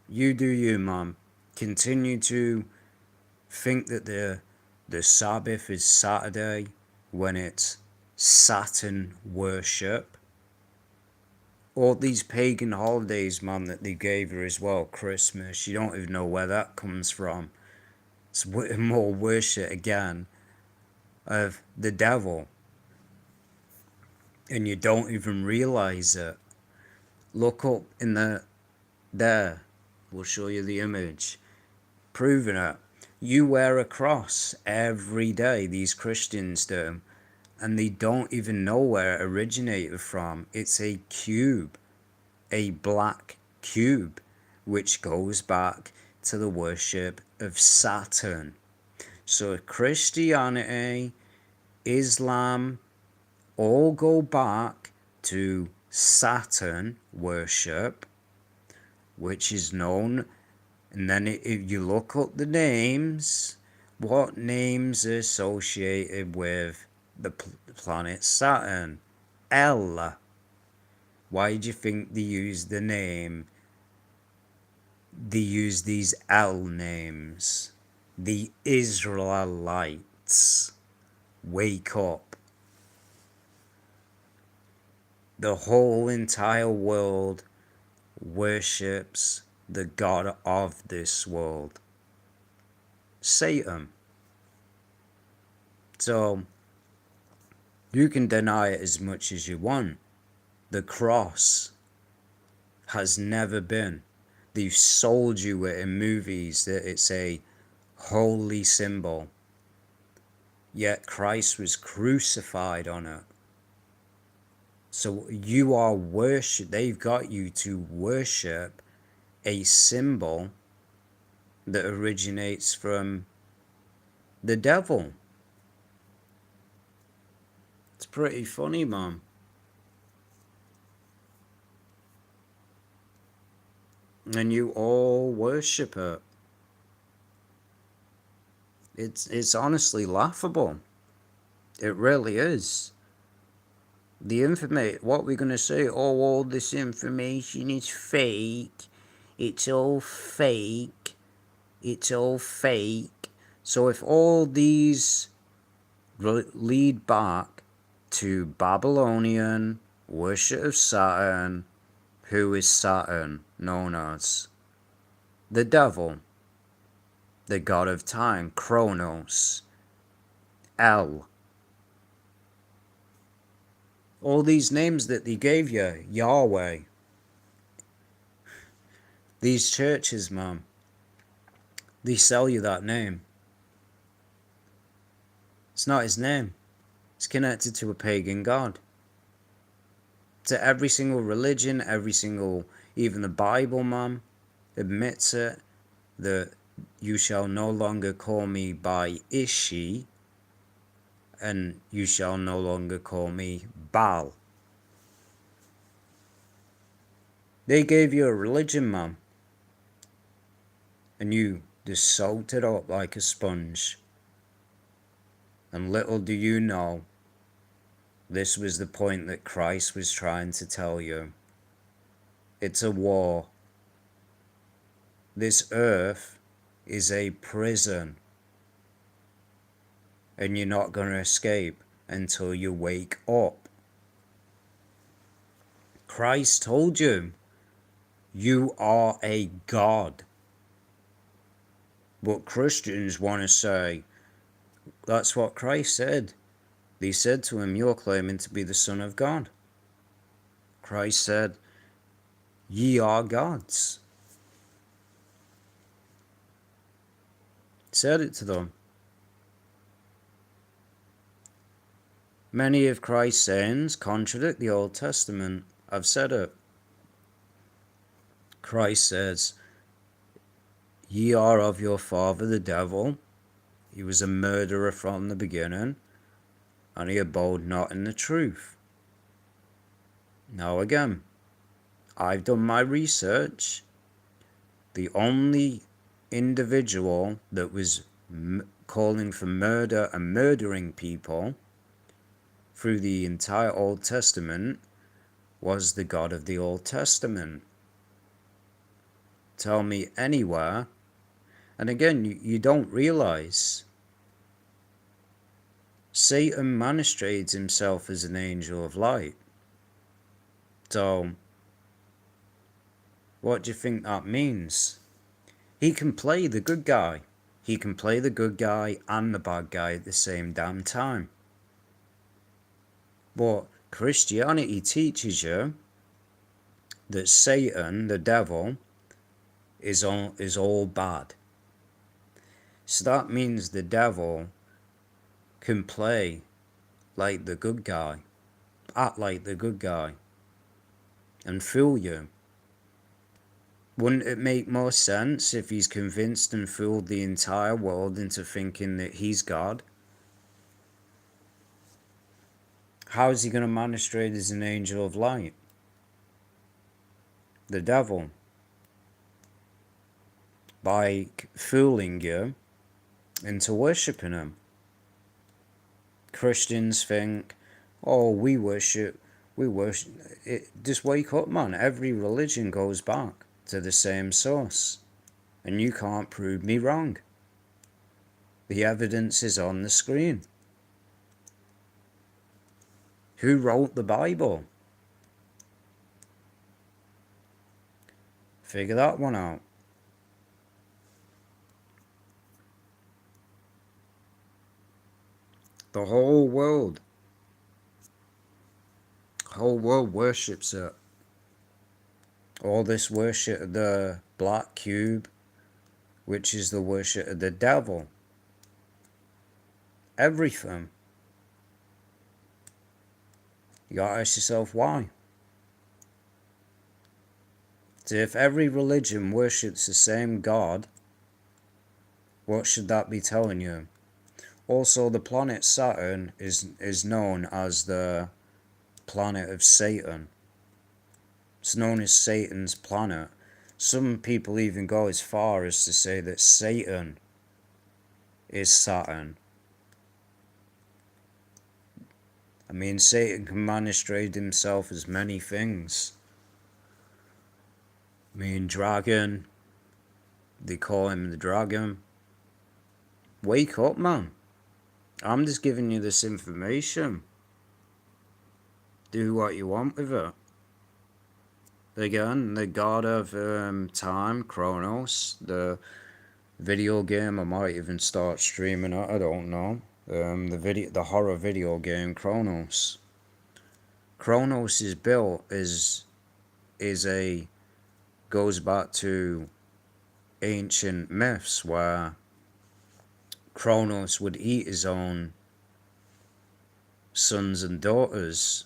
You do you, man. Continue to think that the Sabbath is Saturday when it's Saturn worship. All these pagan holidays, man, that they gave her as well. Christmas, you don't even know where that comes from. It's more worship again of the devil. And you don't even realize it. Look up in there. We'll show you the image. Proving it. You wear a cross every day, these Christians do. And they don't even know where it originated from. It's a cube. A black cube. Which goes back to the worship of Saturn. So Christianity, Islam, all go back to Saturn worship, which is known. And then if you look up the names, what names are associated with the planet Saturn? El. Why do you think they use the name? They use these El names. The Israelites. Wake up. The whole entire world worships the God of this world, Satan. So, you can deny it as much as you want. The cross has never been. They've sold you it in movies that it's a holy symbol. Yet Christ was crucified on it. So you are they've got you to worship a symbol that originates from the devil. It's pretty funny, man. And you all worship it. It's honestly laughable. It really is. The what we're gonna say, oh, all this information is fake. It's all fake. It's all fake. So if all these lead back to Babylonian worship of Saturn, who is Saturn known as? The devil, the god of time, Kronos, El. All these names that they gave you, Yahweh. These churches, man, they sell you that name. It's not his name. It's connected to a pagan god. To every single religion, even the Bible, man, admits it, that you shall no longer call me by Ishi, and you shall no longer call me Baal. They gave you a religion, man, and you just soaked it up like a sponge. And little do you know, This was the point that Christ was trying to tell you. It's a war. This earth is a prison, and you're not going to escape until you wake up. Christ told you, you are a God. But Christians want to say, that's what Christ said. They said to him, you're claiming to be the Son of God. Christ said, ye are gods. Said it to them. Many of Christ's sayings contradict the Old Testament. I've said it. Christ says, ye are of your father the devil. He was a murderer from the beginning, and he abode not in the truth. Now again, I've done my research. The only individual that was calling for murder and murdering people through the entire Old Testament was the God of the Old Testament. Tell me anywhere, and again, you don't realize Satan masquerades himself as an angel of light. So, what do you think that means? He can play the good guy. He can play the good guy and the bad guy at the same damn time. But Christianity teaches you that Satan, the devil, is all bad. So that means the devil can play like the good guy, act like the good guy, and fool you. Wouldn't it make more sense if he's convinced and fooled the entire world into thinking that he's God? How is he going to masquerade as an angel of light? The devil. By fooling you into worshipping him. Christians think, oh, we worship it. Just wake up, man. Every religion goes back to the same source, and you can't prove me wrong. The evidence is on the screen. Who wrote the Bible? Figure that one out. The whole world worships it. All this worship of the black cube, which is the worship of the devil. Everything. You gotta ask yourself why. So if every religion worships the same God, what should that be telling you? Also, the planet Saturn is known as the planet of Satan. It's known as Satan's planet. Some people even go as far as to say that Satan is Saturn. I mean, Satan can masquerade himself as many things. I mean, dragon. They call him the dragon. Wake up, man. I'm just giving you this information. Do what you want with it. Again, the god of time, Kronos, the video game. I might even start streaming it. I don't know. The horror video game Kronos. Kronos is built goes back to ancient myths where Kronos would eat his own sons and daughters.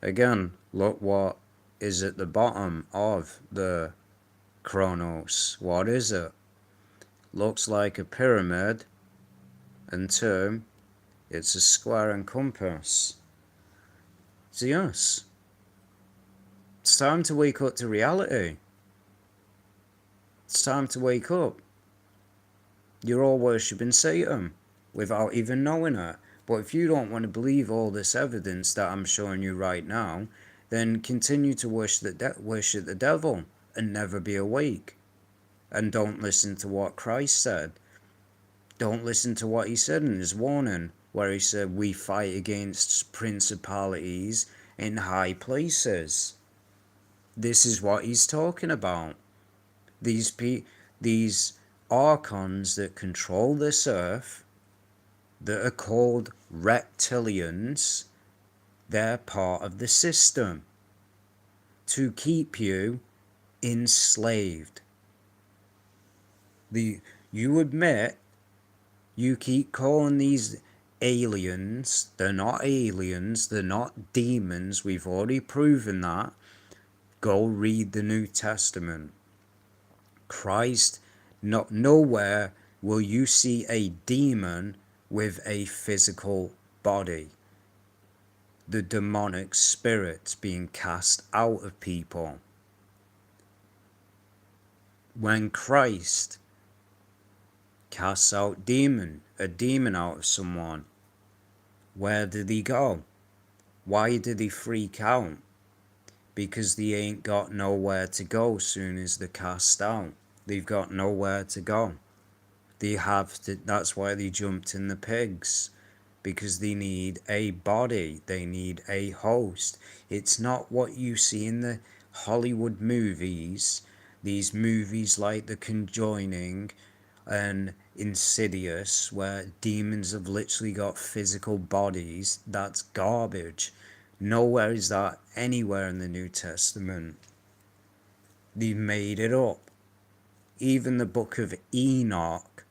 Again, look what is at the bottom of the Kronos. What is it? Looks like a pyramid, and two, it's a square and compass. So yes, it's time to wake up to reality. It's time to wake up. You're all worshipping Satan without even knowing it. But if you don't want to believe all this evidence that I'm showing you right now, then continue to worship the devil and never be awake. And don't listen to what Christ said. Don't listen to what he said in his warning, where he said we fight against principalities in high places. This is what he's talking about. These archons that control this earth, that are called reptilians, they're part of the system to keep you enslaved. You admit, you keep calling these aliens. They're not aliens, they're not demons. We've already proven that. Go read the New Testament. Christ, nowhere will you see a demon with a physical body. The demonic spirits being cast out of people. When Christ casts out a demon out of someone, where did he go? Why did he freak out? Because they ain't got nowhere to go soon as they're cast out. They've got nowhere to go. They have to, that's why they jumped in the pigs. Because they need a body. They need a host. It's not what you see in the Hollywood movies. These movies like The Conjuring and Insidious, where demons have literally got physical bodies. That's garbage. Nowhere is that anywhere in the New Testament. They made it up. Even the book of Enoch,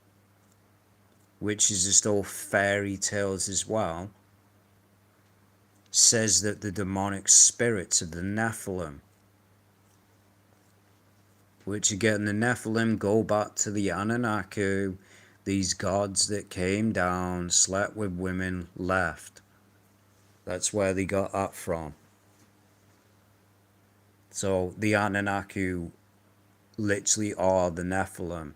which is just all fairy tales as well, says that the demonic spirits of the Nephilim, which again, the Nephilim go back to the Anunnaki, these gods that came down, slept with women, left. That's where they got that from. So the Anunnaki literally are the Nephilim.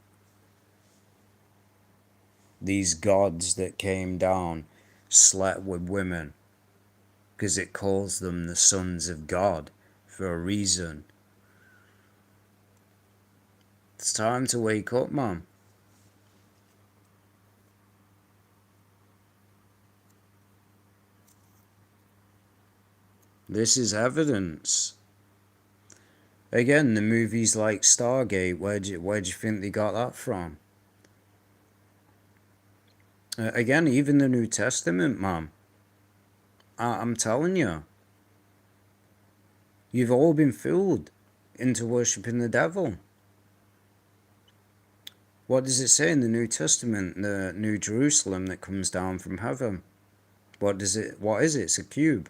These gods that came down, slept with women, because it calls them the sons of God for a reason. It's time to wake up, man. This is evidence. Again, the movies like Stargate, where'd you think they got that from? Again, even the New Testament, man. I'm telling you. You've all been fooled into worshipping the devil. What does it say in the New Testament? The New Jerusalem that comes down from heaven. What is it? It's a cube.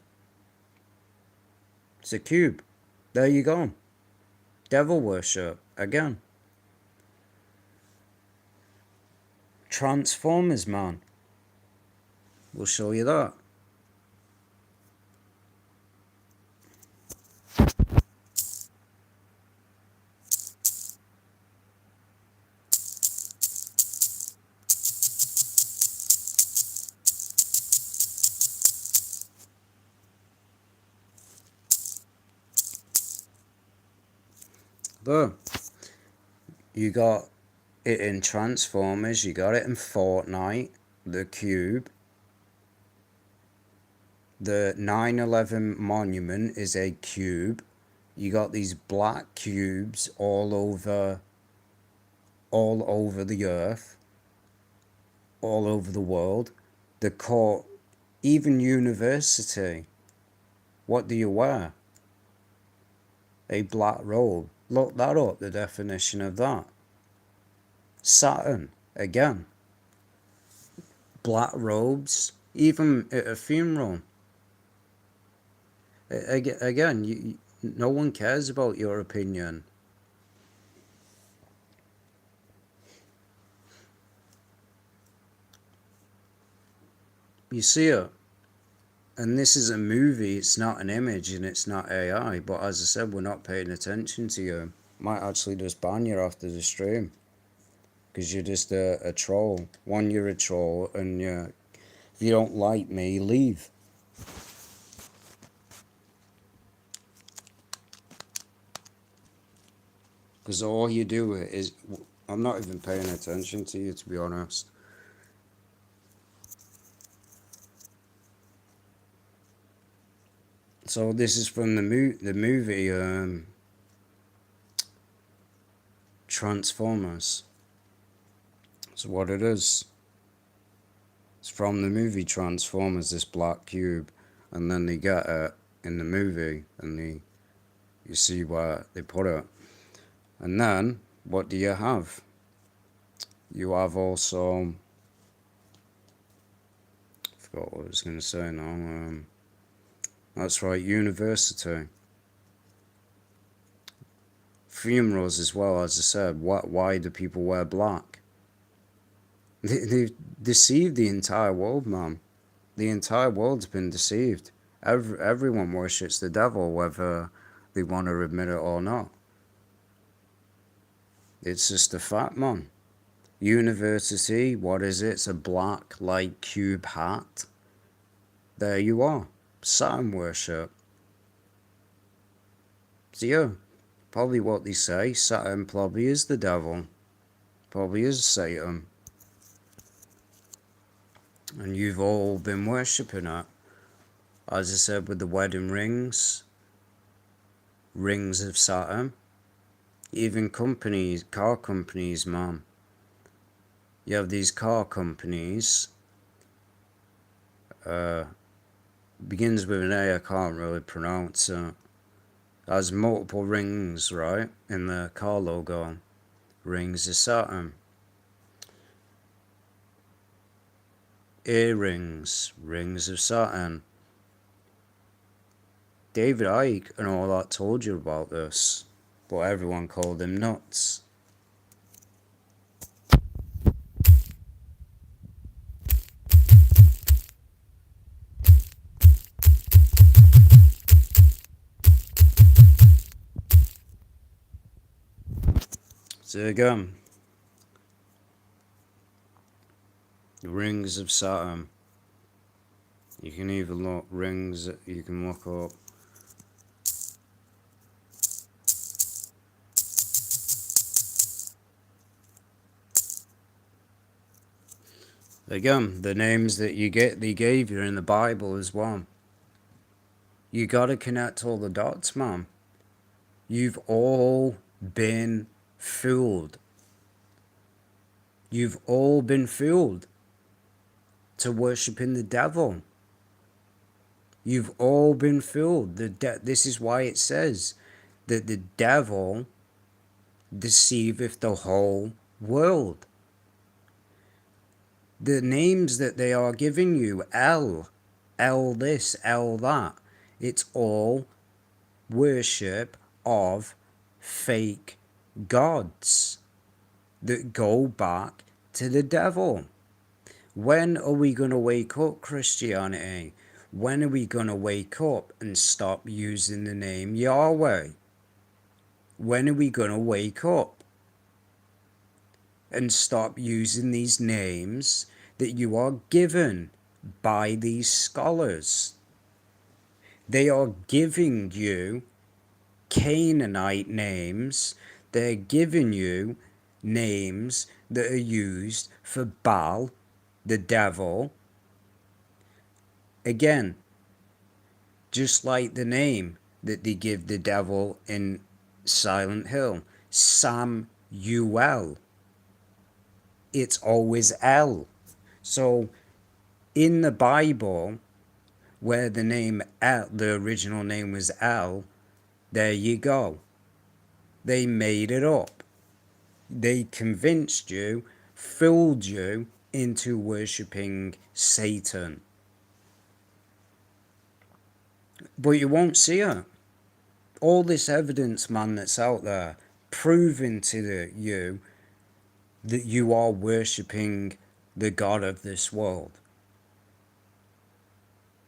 It's a cube. There you go. Devil worship. Again. Transformers, man. We'll show you that. Look. You got it in Transformers. You got it in Fortnite. The cube. The 9/11 monument is a cube. You got these black cubes all over the earth, all over the world. The court, even university. What do you wear? A black robe. Look that up, the definition of that. Saturn, again. Black robes, even at a funeral. Again, no one cares about your opinion. You see it. And this is a movie, it's not an image and it's not AI. But as I said, we're not paying attention to you. Might actually just ban you after the stream. Because you're just a troll. One, you're a troll and you're If you don't like me, leave. Because all you do is... I'm not even paying attention to you, to be honest. So this is from the movie Transformers. So what it is, it's from the movie Transformers, this black cube, and then they get it in the movie, and you see where they put it. And then, what do you have? You have also... I forgot what I was going to say now. That's right, university. Funerals as well, as I said. Why do people wear black? They've deceived the entire world, man. The entire world's been deceived. Everyone worships the devil, whether they want to admit it or not. It's just a fact, man. University, what is it? It's a black, light cube hat. There you are. Saturn worship. So yeah, probably what they say. Saturn probably is the devil. Probably is Satan. And you've all been worshipping it. As I said, with the wedding rings. Rings of Saturn. Even companies, car companies, man. You have these car companies. Begins with an A, I can't really pronounce it. Has multiple rings, right, in the car logo. Rings of Saturn. Earrings, rings of Saturn. David Icke and all that told you about this, but everyone called him nuts. So again, the rings of Saturn. You can even look rings, you can look up. Again, the names that they gave you in the Bible as well. You gotta connect all the dots, man. You've all been fooled. You've all been fooled to worshipping the devil. You've all been fooled. This is why it says that the devil deceiveth the whole world. The names that they are giving you, El this, El that, it's all worship of fake gods that go back to the devil. When are we going to wake up, Christianity? When are we going to wake up and stop using the name Yahweh? When are we going to wake up and stop using these names that you are given by these scholars? They are giving you Canaanite names. They're giving you names that are used for Baal, the devil. Again, just like the name that they give the devil in Silent Hill, Samuel. It's always El. So in the Bible, where the name El, the original name was El, there you go. They made it up. They convinced you, fooled you into worshipping Satan. But you won't see it. All this evidence, man, that's out there, proving to you that you are worshipping the God of this world,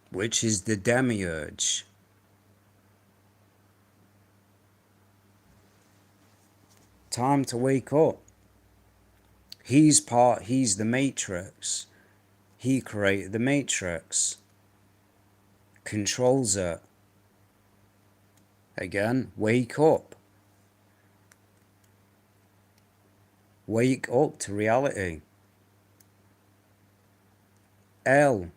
which is the Demiurge. Time to wake up. He's the Matrix. He created the Matrix, controls it. Again, wake up. Wake up to reality. El,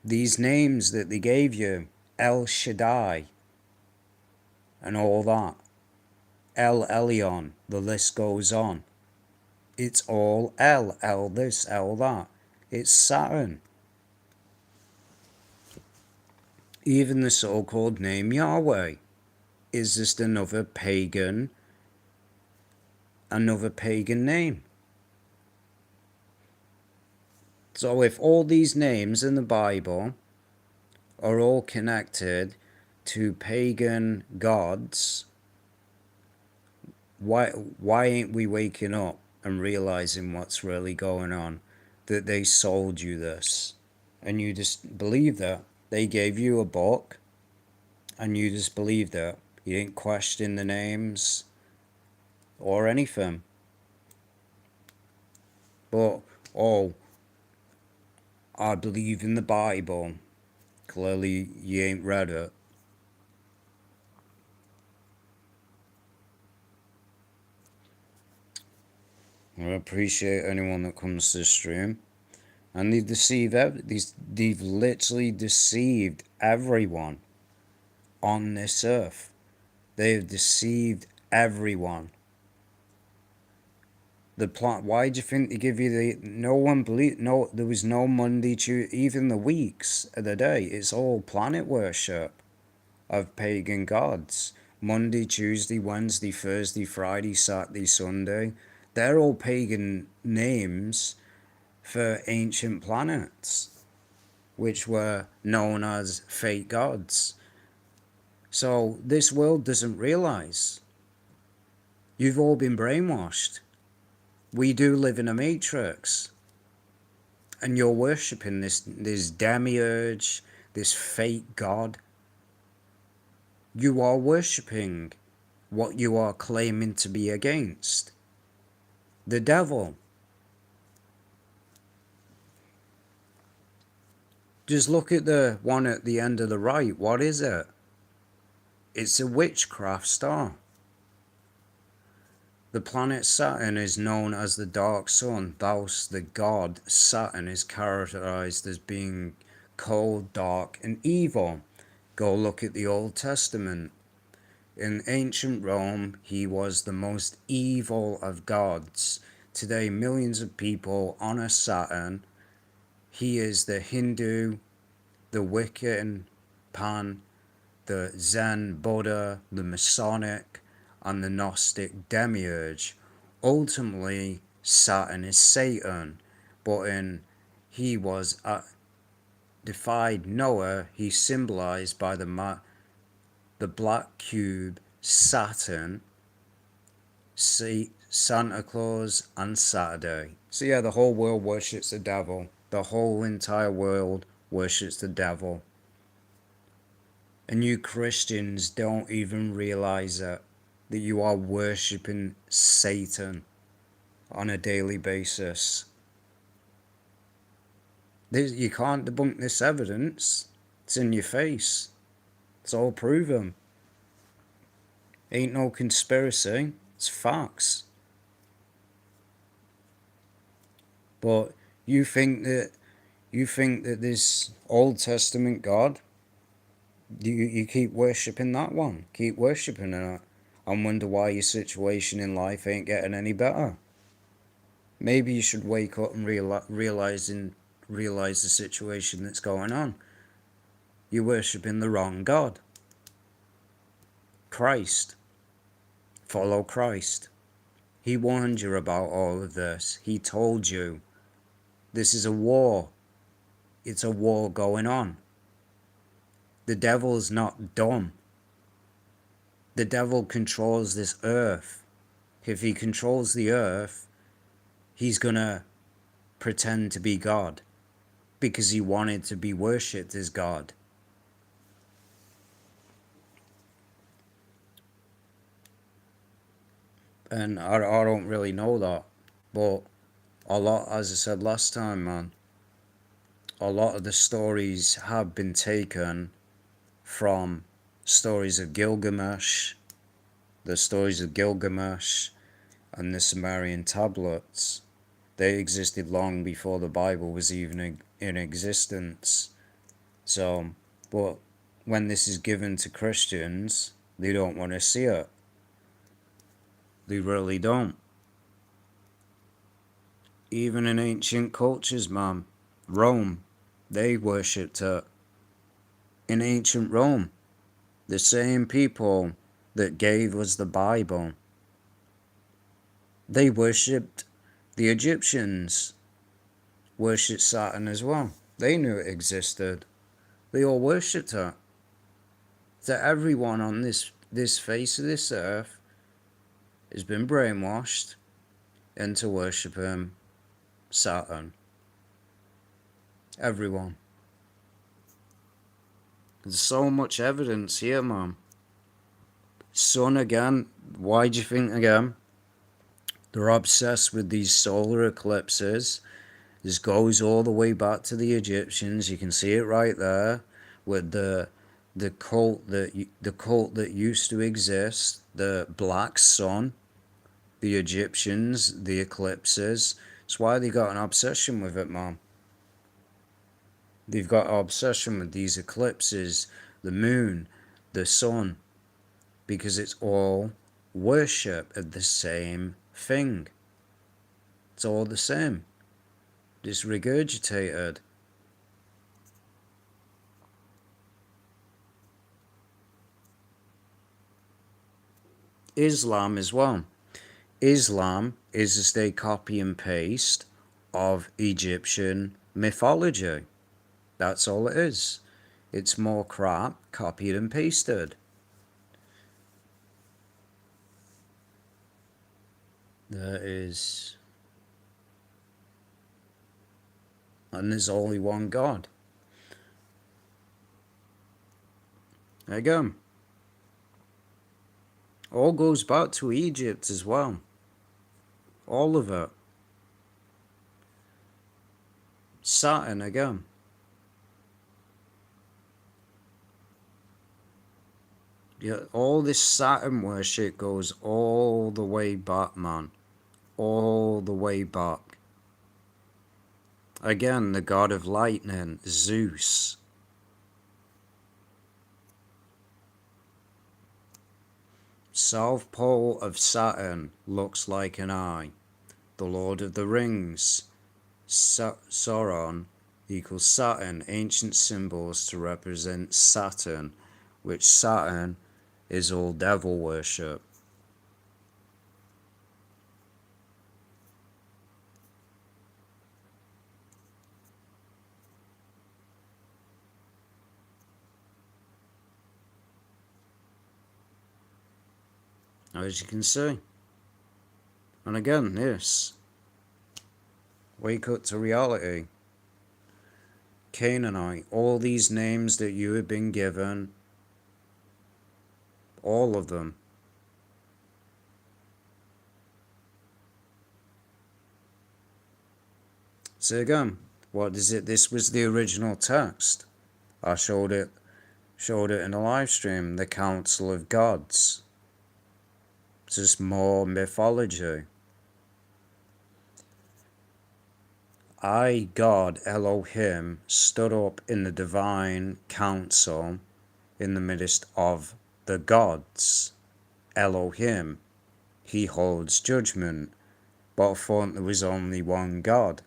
these names that they gave you, El Shaddai, and all that. El Elyon, the list goes on. It's all El this, El that. It's Saturn. Even the so-called name Yahweh is just another pagan name. So if all these names in the Bible are all connected to pagan gods, why ain't we waking up and realizing what's really going on? That they sold you this, and you just believed it. They gave you a book, and you just believed it. You didn't question the names or anything. But, oh, I believe in the Bible. Clearly, you ain't read it. I appreciate anyone that comes to the stream. And they've literally deceived everyone on this earth. They have deceived everyone. The plot. Why do you think they give you the? No one believed. No, there was no Monday, Tuesday, even the weeks of the day. It's all planet worship of pagan gods. Monday, Tuesday, Wednesday, Thursday, Friday, Saturday, Sunday. They're all pagan names for ancient planets, which were known as fake gods. So this world doesn't realize. You've all been brainwashed. We do live in a matrix. And you're worshipping this demiurge, this fake god. You are worshipping what you are claiming to be against. The devil. Just look at the one at the end of the right. What is it? It's a witchcraft star. The planet Saturn is known as the dark sun. Thus, the god Saturn is characterized as being cold, dark, and evil. Go look at the Old Testament. In ancient Rome, he was the most evil of gods. Today, millions of people honor Saturn. He is the Hindu, the Wiccan, Pan, the Zen Buddha, the Masonic, and the Gnostic Demiurge. Ultimately, Saturn is Satan, but he was defied Noah. He symbolized by the black cube Saturn, Santa Claus, and Saturday. So yeah, the whole world worships the devil. The whole entire world worships the devil. And you Christians don't even realize it, that you are worshipping Satan on a daily basis. You can't debunk this evidence. It's in your face. It's all proven. Ain't no conspiracy. It's facts. But you think that this Old Testament God, you keep worshipping that one. Keep worshipping it. And wonder why your situation in life ain't getting any better. Maybe you should wake up and realize the situation that's going on. You're worshipping the wrong God. Christ. Follow Christ. He warned you about all of this. He told you this is a war. It's a war going on. The devil's not dumb. The devil controls this earth. If he controls the earth, he's gonna pretend to be God because he wanted to be worshipped as God. And I don't really know that, but A lot, as I said last time, man, a lot of the stories have been taken from stories of Gilgamesh, the stories of Gilgamesh, and the Sumerian tablets. They existed long before the Bible was even in existence. So, but when this is given to Christians, they don't want to see it. They really don't. Even in ancient cultures, man, Rome, they worshipped it. In ancient Rome, the same people that gave us the Bible, they worshipped, the Egyptians worshipped Saturn as well. They knew it existed. They all worshipped it. So everyone on this face of this earth has been brainwashed into worshipping Saturn. Everyone. There's so much evidence here, man. Sun again. Why do you think again? They're obsessed with these solar eclipses. This goes all the way back to the Egyptians. You can see it right there with the cult that used to exist, the black sun, the Egyptians, the eclipses. That's why they got an obsession with it, man. They've got an obsession with these eclipses, the moon, the sun, because it's all worship of the same thing. It's all the same. Just regurgitated. Islam as well. Islam is just a copy and paste of Egyptian mythology. That's all it is. It's more crap copied and pasted. There is. And there's only one God. There you go. All goes back to Egypt as well. All of it. Saturn again. Yeah, all this Saturn worship goes all the way back, man. All the way back. Again, the god of lightning, Zeus. South pole of Saturn looks like an eye. The Lord of the Rings, Sauron equals Saturn, ancient symbols to represent Saturn, which Saturn is all devil worship. As you can see. And again, this. Wake up to reality. Canaanite, all these names that you have been given, all of them. So again, what is it? This was the original text. I showed it in a live stream, the Council of Gods. It's just more mythology. I, God, Elohim, stood up in the divine council in the midst of the gods. Elohim, he holds judgment, but I thought there was only one God.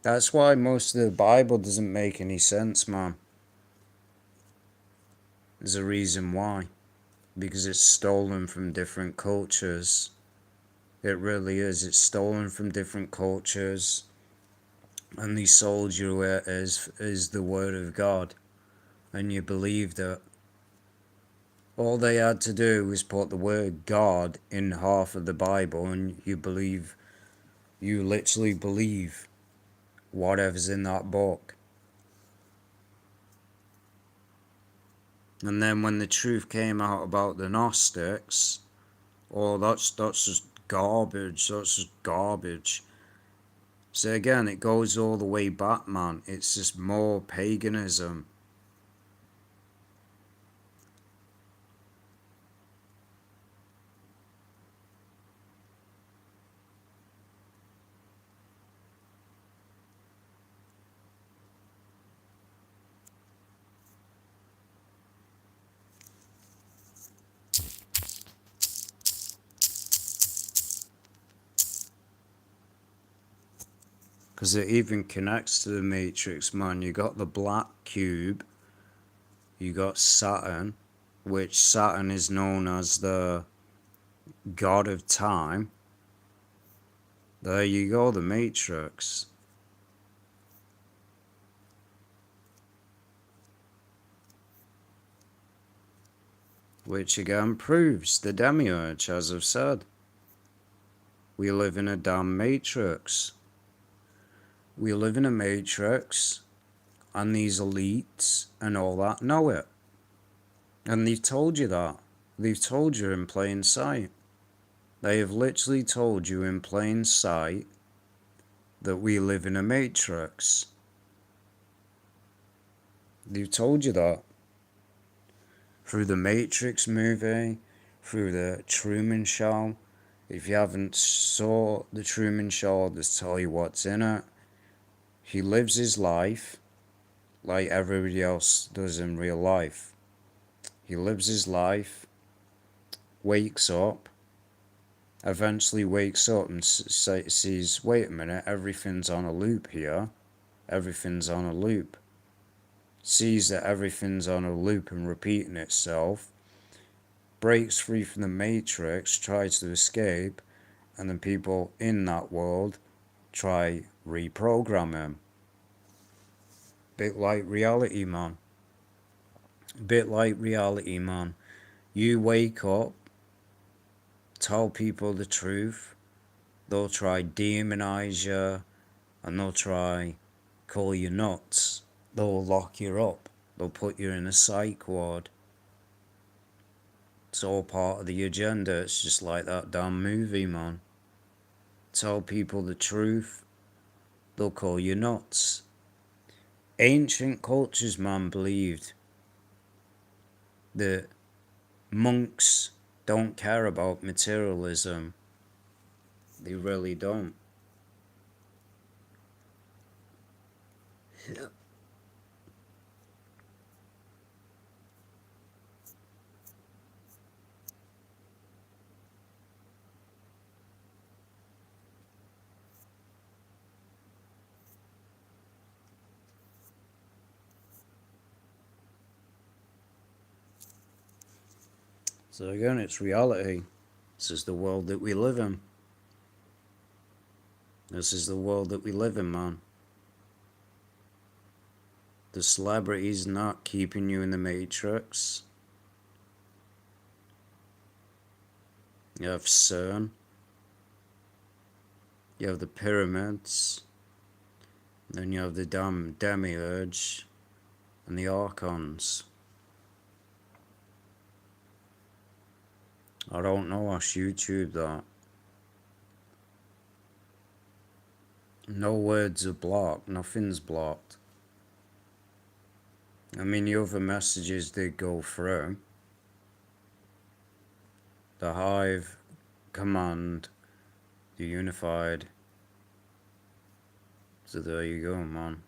That's why most of the Bible doesn't make any sense, man. There's a reason why. Because it's stolen from different cultures. It really is. It's stolen from different cultures. And they sold you it as the word of God. And you believed it. All they had to do was put the word God in half of the Bible and you literally believe whatever's in that book. And then when the truth came out about the Gnostics, oh, that's just garbage. That's just garbage. So again, it goes all the way back, man. It's just more paganism. Because it even connects to the Matrix, man. You got the black cube, you got Saturn, which Saturn is known as the god of time. There you go, the Matrix. Which again proves the Demiurge, as I've said. We live in a damn Matrix. We live in a Matrix, and these elites and all that know it. And they've told you that. They've told you in plain sight. They have literally told you in plain sight that we live in a Matrix. They've told you that. Through the Matrix movie, through the Truman Show. If you haven't saw the Truman Show, I'll just tell you what's in it. He lives his life like everybody else does in real life. He lives his life, wakes up, eventually wakes up and sees, wait a minute, everything's on a loop here. Everything's on a loop. Sees that everything's on a loop and repeating itself. Breaks free from the Matrix, tries to escape, and then people in that world try reprogram him. Bit like reality, man. Bit like reality, man. You wake up, tell people the truth, they'll try demonize you, and they'll try call you nuts. They'll lock you up. They'll put you in a psych ward. It's all part of the agenda. It's just like that damn movie, man. Tell people the truth, they'll call you nuts. Ancient cultures, man, believed that monks don't care about materialism. They really don't. So again, it's reality. This is the world that we live in. This is the world that we live in, man. The celebrities not keeping you in the Matrix. You have CERN. You have the pyramids. Then you have the damn Demiurge and the Archons. I don't know, I YouTube that. No words are blocked, nothing's blocked. I mean, the other messages did go through. The Hive Command, the Unified. So there you go, man.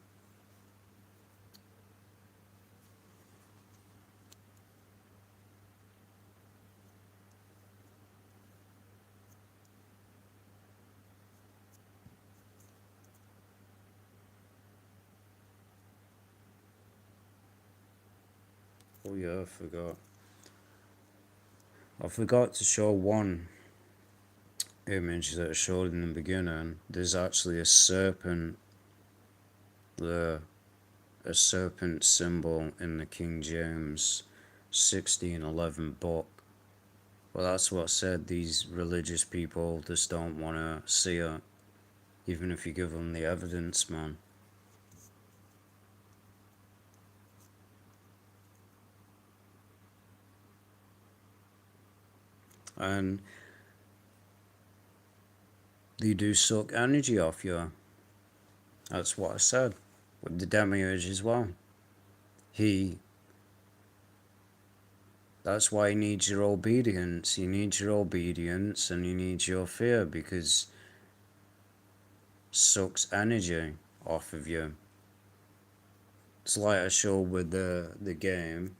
Oh yeah, I forgot to show one image that I showed in the beginning. There's actually a serpent there. A serpent symbol in the King James 1611 book. Well, that's what said. These religious people just don't want to see it, even if you give them the evidence, man. And They do suck energy off you. That's what I said with the Demiurge as well. That's why he needs your obedience. He needs your obedience and he needs your fear, because it sucks energy off of you. It's like I showed with the game.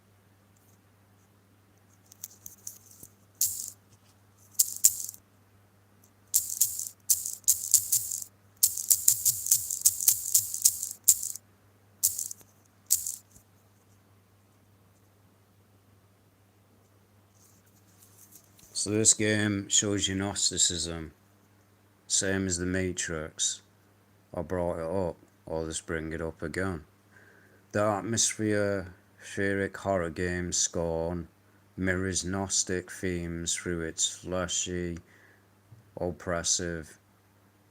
So this game shows you Gnosticism, same as the Matrix. I brought it up. I'll just bring it up again. The atmospheric horror game Scorn mirrors Gnostic themes through its fleshy, oppressive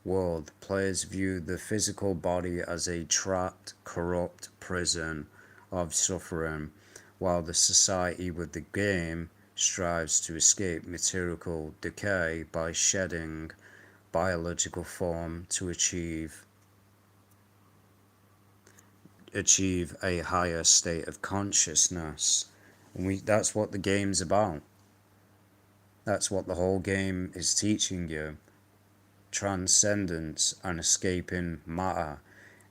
world. Players view the physical body as a trapped, corrupt prison of suffering, while the society with the game strives to escape material decay by shedding biological form to achieve a higher state of consciousness. And that's what the game's about. That's what the whole game is teaching you. Transcendence and escaping matter.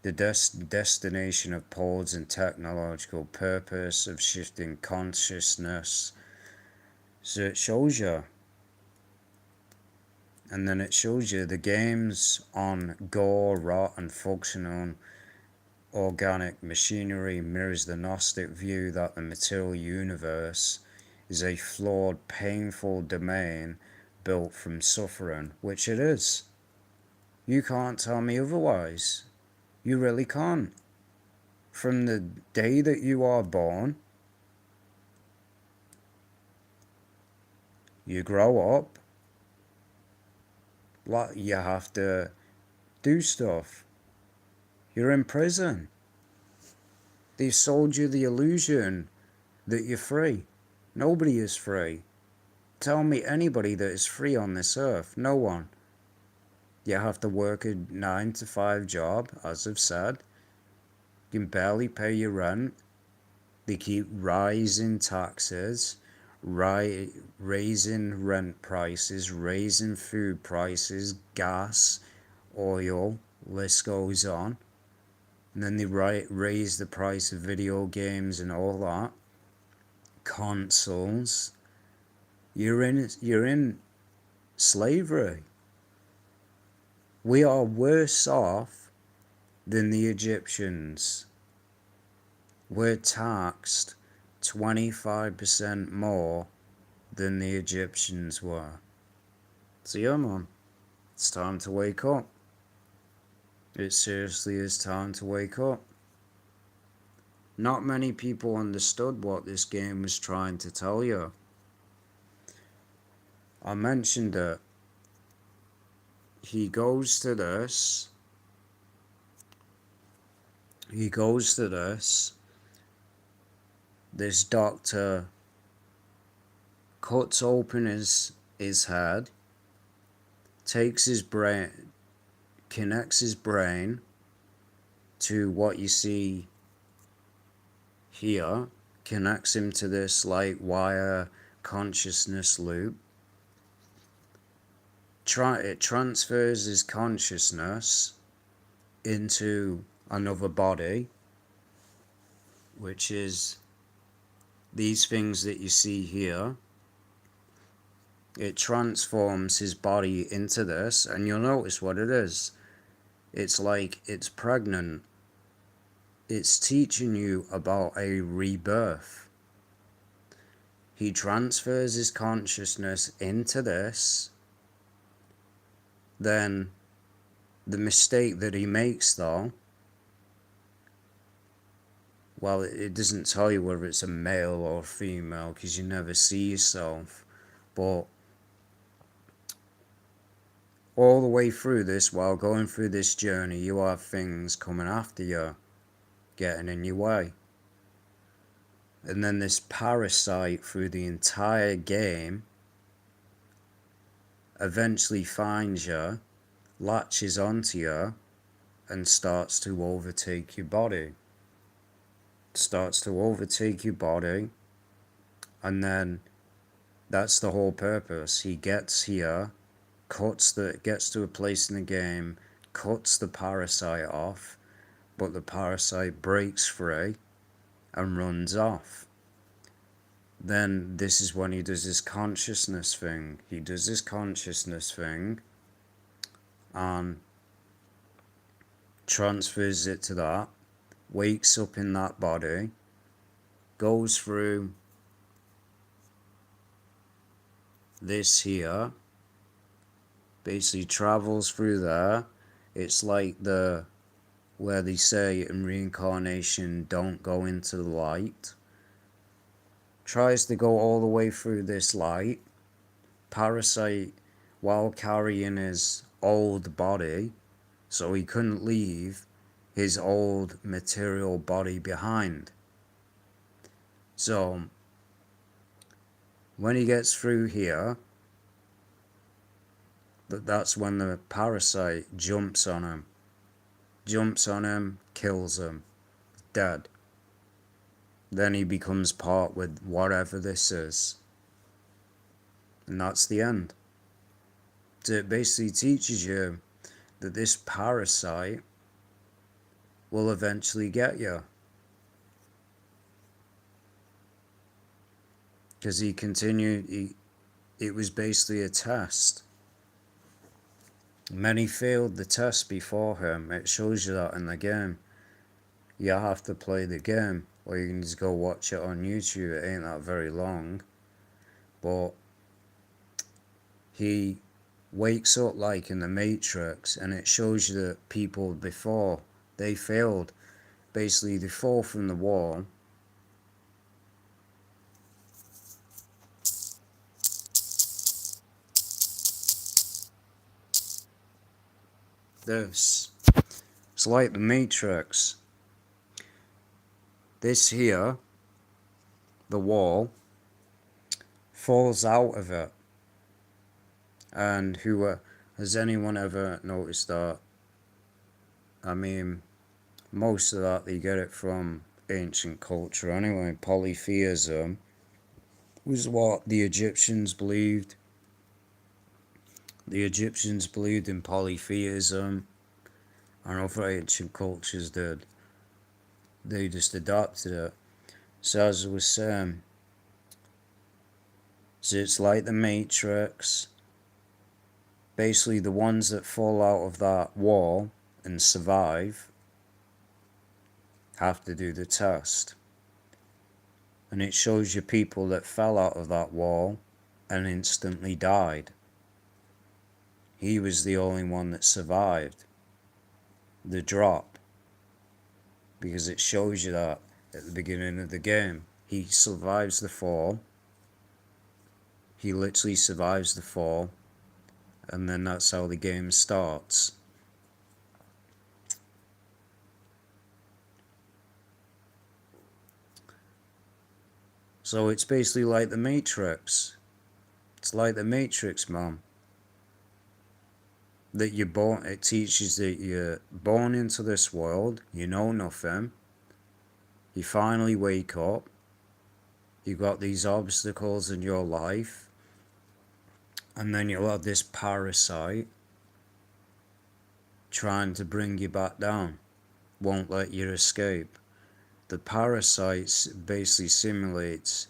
The destination of pods and technological purpose of shifting consciousness. So it shows you. And then it shows you the games on gore, rot, and functional organic machinery mirrors the Gnostic view that the material universe is a flawed, painful domain built from suffering, which it is. You can't tell me otherwise. You really can't. From the day that you are born, you grow up, you have to do stuff. You're in prison. They've sold you the illusion that you're free. Nobody is free. Tell me anybody that is free on this earth. No one. You have to work a 9 to 5 job, as I've said. You can barely pay your rent. They keep rising taxes, raising rent prices, raising food prices, gas, oil, list goes on. And then they raise the price of video games and all that. Consoles. You're in slavery. We are worse off than the Egyptians. We're taxed 25% more than the Egyptians were. So yeah, man, it's time to wake up. It seriously is time to wake up. Not many people understood what this game was trying to tell you. I mentioned it. He goes to this. This doctor cuts open his head, takes his brain, connects his brain to what you see here, connects him to this like wire consciousness loop. It transfers his consciousness into another body, which is these things that you see here. It transforms his body into this, and you'll notice what it is. It's like it's pregnant. It's teaching you about a rebirth. He transfers his consciousness into this. Then the mistake that he makes, though, well, it doesn't tell you whether it's a male or female because you never see yourself, but all the way through this, while going through this journey, you have things coming after you, getting in your way. And then this parasite through the entire game eventually finds you latches onto you and starts to overtake your body. Starts to overtake your body, and then that's the whole purpose. He gets here, gets to a place in the game, cuts the parasite off, but the parasite breaks free and runs off. Then this is when he does his consciousness thing. He does his consciousness thing and transfers it to that, wakes up in that body, goes through this here, basically travels through there. It's like where they say in reincarnation, don't go into the light. Tries to go all the way through this light. Parasite, while carrying his old body, so he couldn't leave his old material body behind. So when he gets through here, that's when the parasite jumps on him, kills him, dead. Then he becomes part with whatever this is, and that's the end. So it basically teaches you that this parasite will eventually get you, because he continued. It was basically a test. Many failed the test before him. It shows you that in the game. You have to play the game, or you can just go watch it on YouTube. It ain't that very long. But he wakes up like in the Matrix, and it shows you that people before, they failed. Basically, they fall from the wall. This. It's like the Matrix. This here, the wall, falls out of it. And has anyone ever noticed that? I mean, most of that they get it from ancient culture anyway. Polytheism was what the Egyptians believed. The Egyptians believed in polytheism, and other ancient cultures did. They just adopted it. So as I was saying, so it's like the Matrix. Basically, the ones that fall out of that wall and survive have to do the test. And it shows you people that fell out of that wall and instantly died. He was the only one that survived the drop, because it shows you that at the beginning of the game. He survives the fall. He literally survives the fall, and then that's how the game starts. So it's basically like the Matrix. It's like the Matrix, man. That you're born, it teaches that you're born into this world, you know nothing. You finally wake up. You've got these obstacles in your life. And then you'll have this parasite trying to bring you back down. Won't let you escape. The parasite basically simulates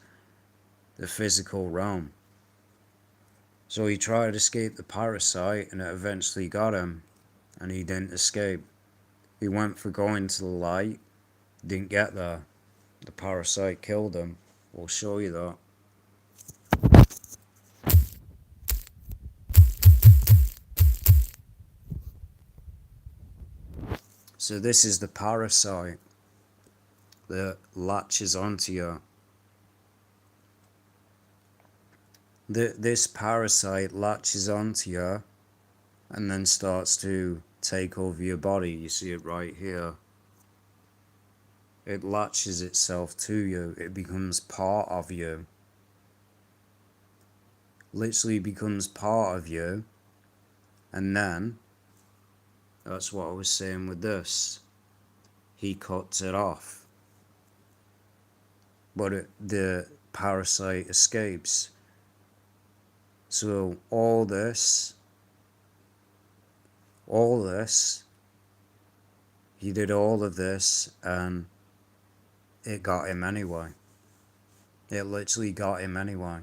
the physical realm. So he tried to escape the parasite, and it eventually got him, and he didn't escape. He went for going to the light, didn't get there. The parasite killed him. We'll show you that. So this is the parasite that latches onto you. This parasite latches onto you and then starts to take over your body. You see it right here. It latches itself to you. It becomes part of you. Literally becomes part of you. And then That's what I was saying with this. He cuts it off. But the parasite escapes. So all this, he did all of this and it got him anyway. It literally got him anyway.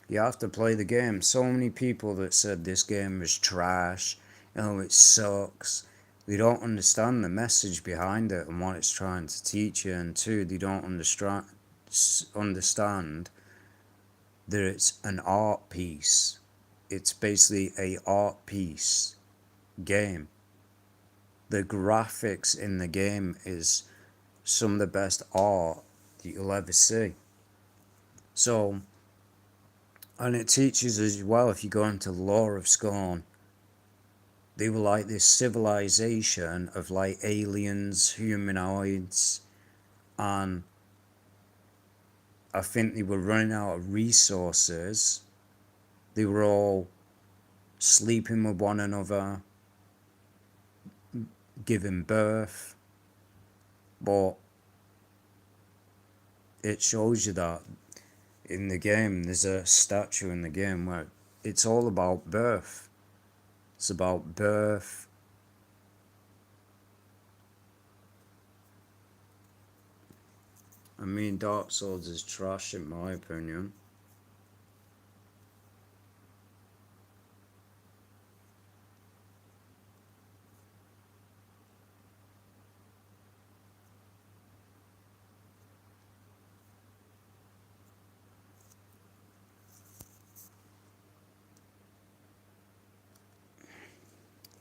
You have to play the game. So many people that said this game is trash, it sucks. They don't understand the message behind it and what it's trying to teach you, and two, they don't understand that it's an art piece. It's basically a art piece game. The graphics in the game is some of the best art that you'll ever see. So, and it teaches as well, if you go into the lore of Scorn, they were like this civilization of like aliens, humanoids, and I think they were running out of resources. They were all sleeping with one another, giving birth, but it shows you that in the game. There's a statue in the game where it's all about birth. It's about birth. I mean, Dark Souls is trash in my opinion.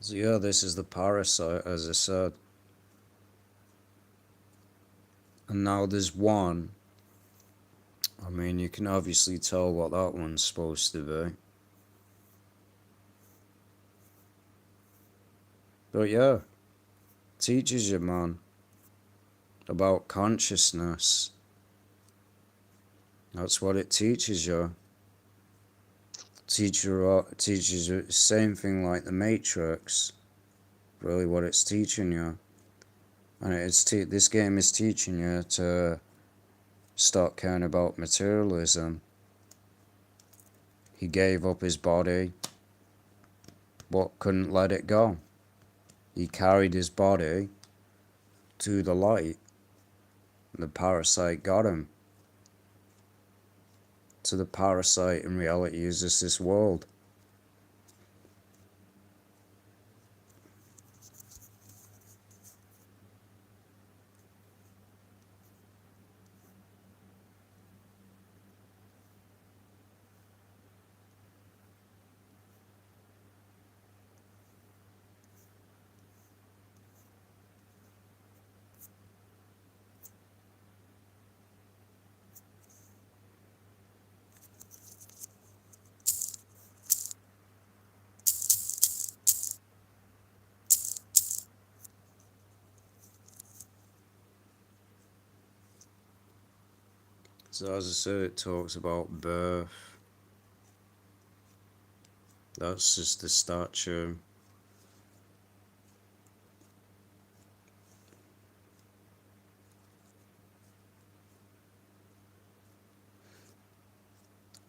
So yeah, this is the parasite, as I said. And now there's one. I mean, you can obviously tell what that one's supposed to be. But yeah, teaches you, man, about consciousness. That's what it teaches you. Teaches you, same thing like the Matrix. Really, what it's teaching you, and this game is teaching you to stop caring about materialism. He gave up his body, but couldn't let it go. He carried his body to the light. The parasite got him. So the parasite in reality is just this world. So as I said, it talks about birth. That's just the statue.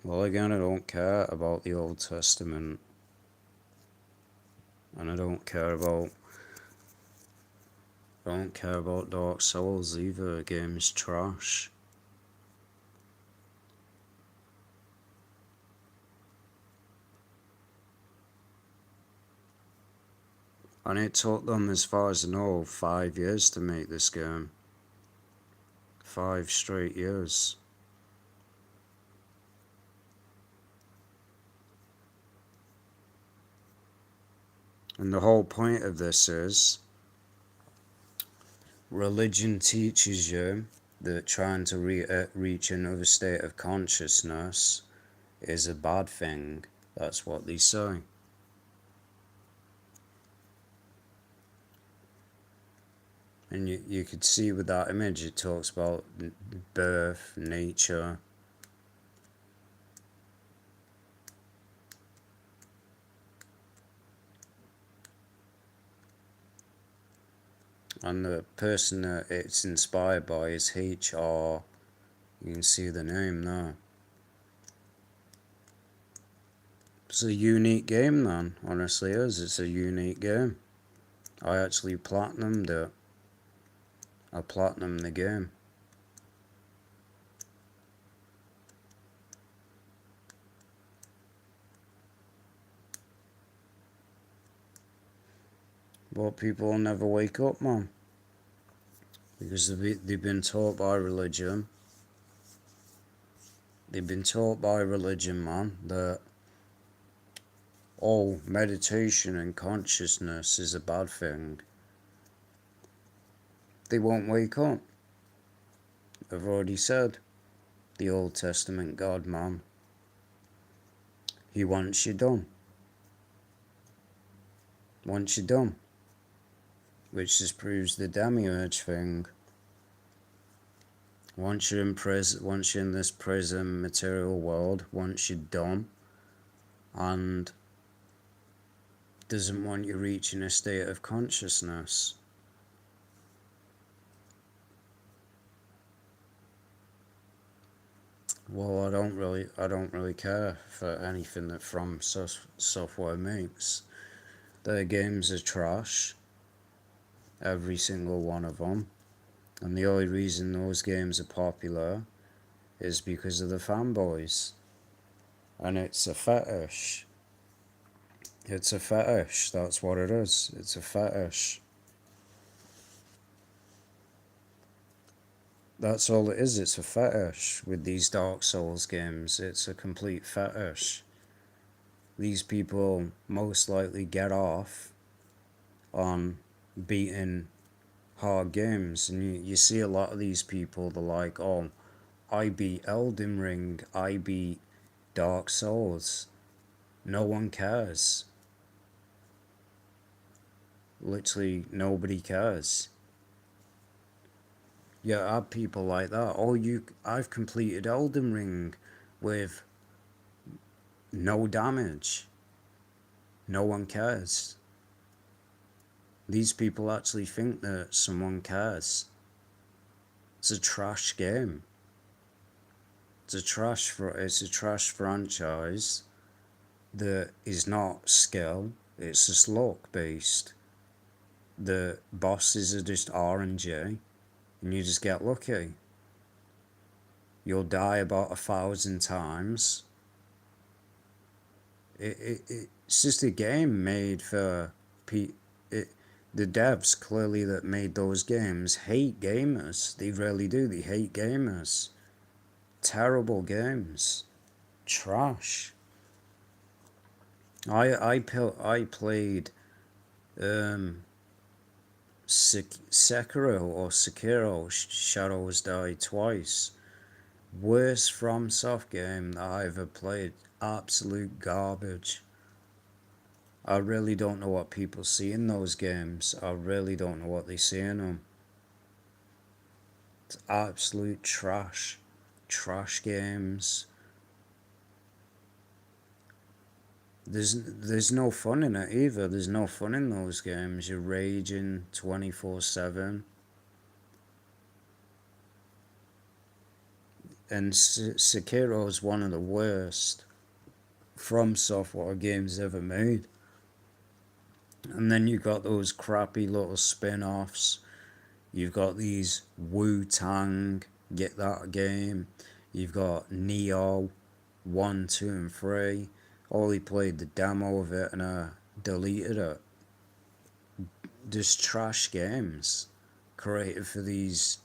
Well, again, I don't care about the Old Testament. And I don't care about Dark Souls either. The game is trash. And it took them, as far as I know, 5 years to make this game. 5 straight years. And the whole point of this is religion teaches you that trying to reach another state of consciousness is a bad thing. That's what they say. And you could see with that image, it talks about birth, nature. And the person that it's inspired by is HR. You can see the name now. It's a unique game, man. Honestly, is. It's a unique game. I actually platinumed it. I platinumed the game. But people never wake up, man. Because they've been taught by religion. They've been taught by religion, man, that all meditation and consciousness is a bad thing. They won't wake up. I've already said. The Old Testament God, man. He wants you done. Wants you done. Which just proves the Demiurge thing. Once you're in this prison material world, once you're done, and doesn't want you reaching a state of consciousness. Well, I don't really care for anything that From Software makes. Their games are trash. Every single one of them. And the only reason those games are popular is because of the fanboys. And it's a fetish. It's a fetish, that's what it is. It's a fetish. That's all it is, it's a fetish with these Dark Souls games. It's a complete fetish. These people most likely get off on beating hard games. And you see a lot of these people, they're like, oh, I beat Elden Ring, I beat Dark Souls. No one cares. Literally nobody cares. You have people like that. Oh, I've completed Elden Ring with no damage. No one cares. These people actually think that someone cares. It's a trash game. It's a trash franchise that is not skill. It's just luck based. The bosses are just RNG, and you just get lucky. You'll die about 1,000 times. It's just a game made for the devs clearly that made those games hate gamers. They really do. They hate gamers. Terrible games. Trash. I played Sekiro or Sekiro, Shadows Die twice. Worst FromSoft game that I ever played. Absolute garbage. I really don't know what people see in those games. I really don't know what they see in them. It's absolute trash. Trash games. There's no fun in it either. There's no fun in those games. You're raging 24/7. And Sekiro is one of the worst From Software games ever made. And then you got those crappy little spin-offs. You've got these Wu-Tang, get that game. You've got Neo 1, 2, and 3. Only played the demo of it and I deleted it. Just trash games created for these.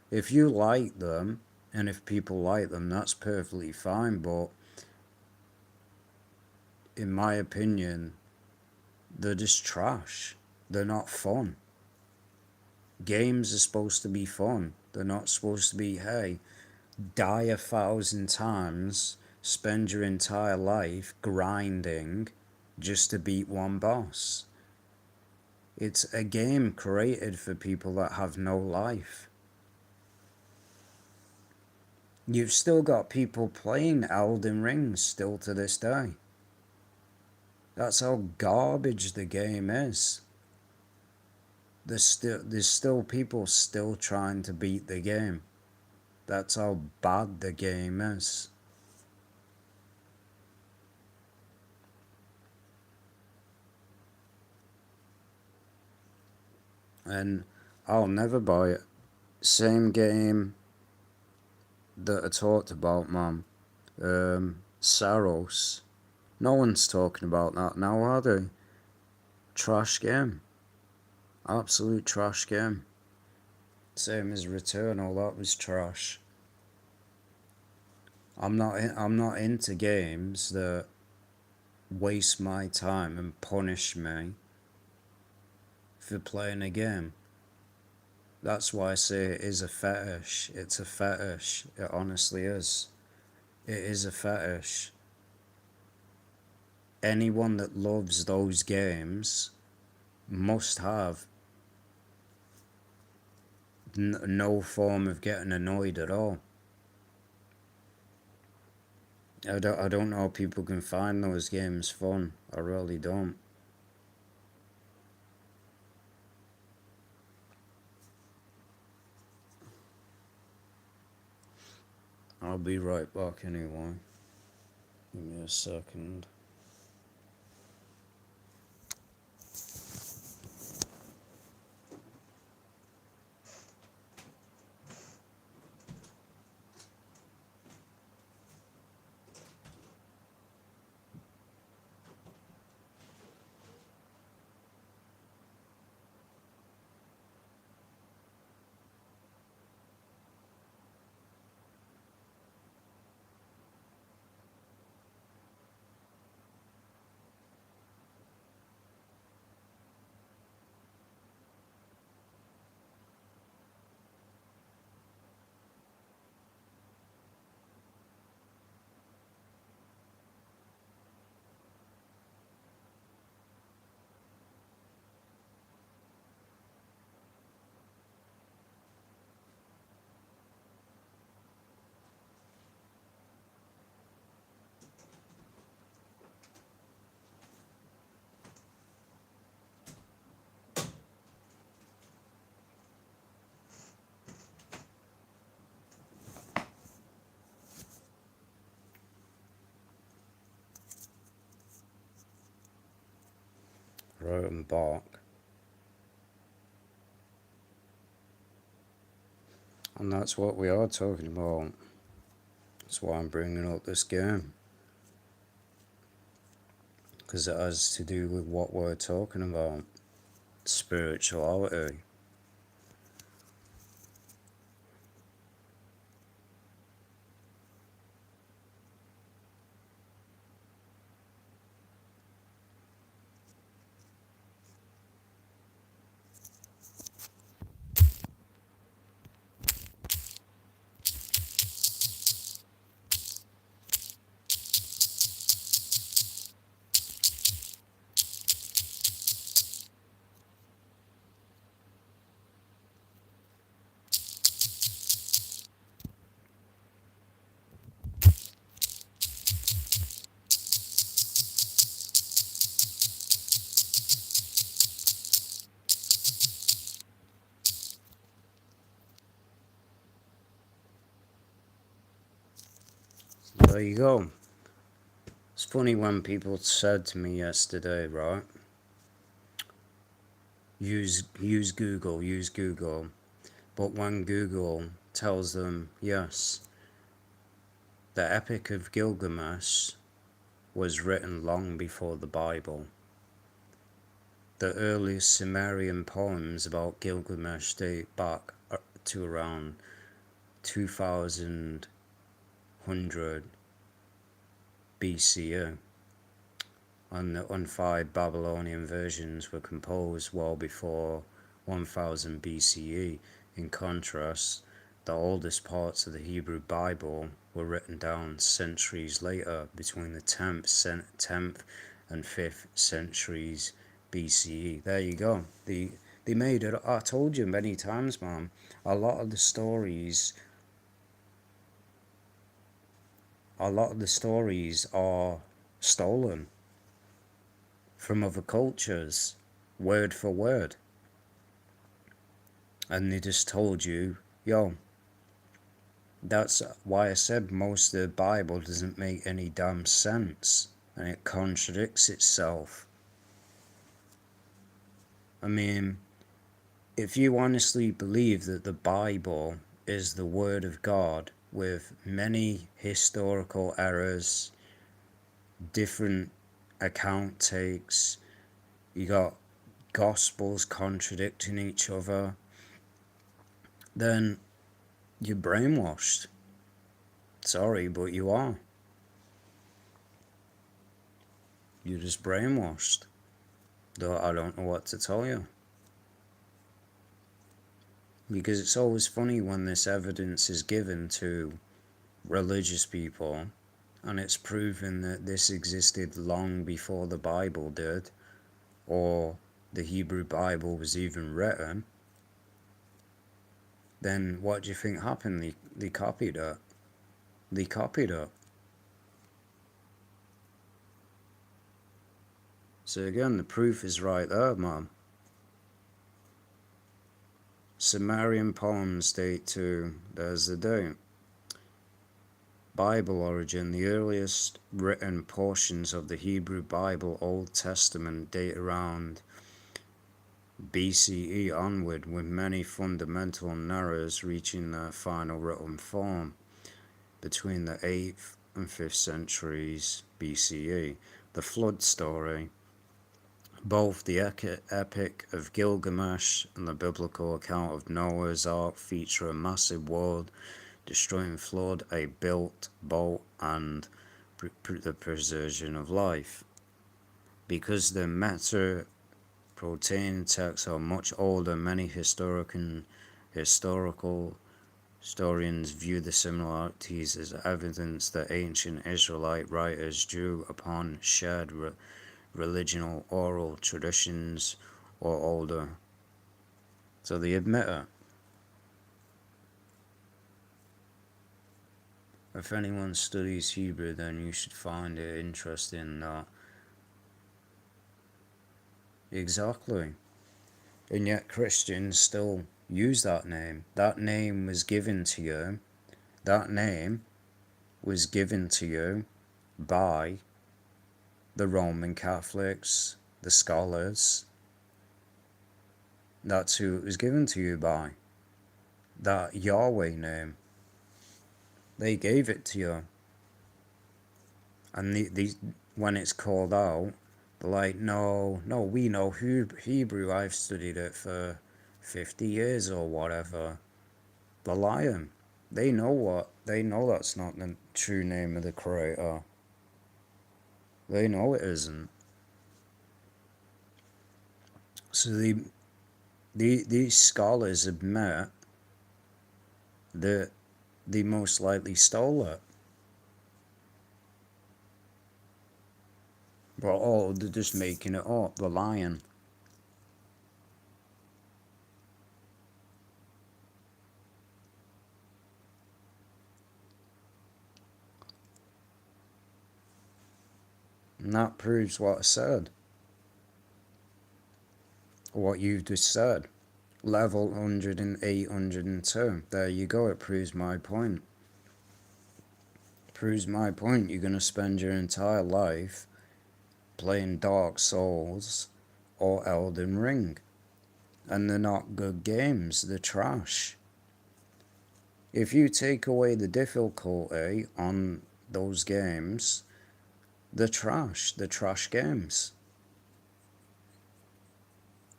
If you like them, and if people like them, that's perfectly fine, but in my opinion, they're just trash. They're not fun. Games are supposed to be fun. They're not supposed to be, hey, die 1,000 times, spend your entire life grinding just to beat one boss. It's a game created for people that have no life. You've still got people playing Elden Ring still to this day. That's how garbage the game is. there's still people still trying to beat the game. That's how bad the game is. And I'll never buy it. Same game that I talked about, man. Saros. No one's talking about that now, are they? Trash game. Absolute trash game. Same as Returnal, that was trash. I'm not into games that waste my time and punish me for playing a game. That's why I say it is a fetish. It's a fetish. It honestly is. It is a fetish. Anyone that loves those games must have no form of getting annoyed at all. I don't know how people can find those games fun. I really don't. I'll be right back anyway. Give me a second. Right, I'm back. And that's what we are talking about. That's why I'm bringing up this game. Because it has to do with what we're talking about. Spirituality. There you go. It's funny when people said to me yesterday, right? Use Google. But when Google tells them, yes, the Epic of Gilgamesh was written long before the Bible. The earliest Sumerian poems about Gilgamesh date back to around 2100 BCE, and the unfired Babylonian versions were composed well before 1000 BCE. In contrast, the oldest parts of the Hebrew Bible were written down centuries later, between the 10th and 5th centuries BCE. There you go. They made it. I told you many times, man. A lot of the stories are stolen from other cultures, word for word. and they just told you, yo, that's why I said most of the Bible doesn't make any damn sense, and it contradicts itself. I mean, if you honestly believe that the Bible is the Word of God with many historical errors, different account takes, you got gospels contradicting each other, then you're brainwashed. Sorry, but you are. You're just brainwashed. Though I don't know what to tell you. Because it's always funny when this evidence is given to religious people and it's proven that this existed long before the Bible did, or the Hebrew Bible was even written. Then what do you think happened? They copied it. They copied it. So again, the proof is right there, man. Sumerian poems date to, there's the date. Bible origin. The earliest written portions of the Hebrew Bible Old Testament date around BCE onward, with many fundamental errors reaching their final written form between the 8th and 5th centuries BCE. The flood story. Both the Epic of Gilgamesh and the biblical account of Noah's Ark feature a massive world destroying flood, a built boat, and the preservation of life. Because the Meta-protean texts are much older, many historical historians view the similarities as evidence that ancient Israelite writers drew upon shared religional oral traditions or older. So they admit it. If anyone studies Hebrew, then you should find it interesting that exactly. And yet Christians still use that name. That name was given to you. That name was given to you by the Roman Catholics, the scholars. That's who it was given to you by. That Yahweh name. They gave it to you. And when it's called out, they're like, no, we know Hebrew. I've studied it for 50 years or whatever. They're lying. They know that's not the true name of the Creator. They know it isn't. So these scholars admit that they most likely stole it. But oh, they're just making it up. They're lying. And that proves what I said. What you just said. Level 108, 102. There you go. It proves my point. Proves my point. You're going to spend your entire life playing Dark Souls or Elden Ring. And they're not good games. They're trash. If you take away the difficulty on those games, they're trash. They're trash games.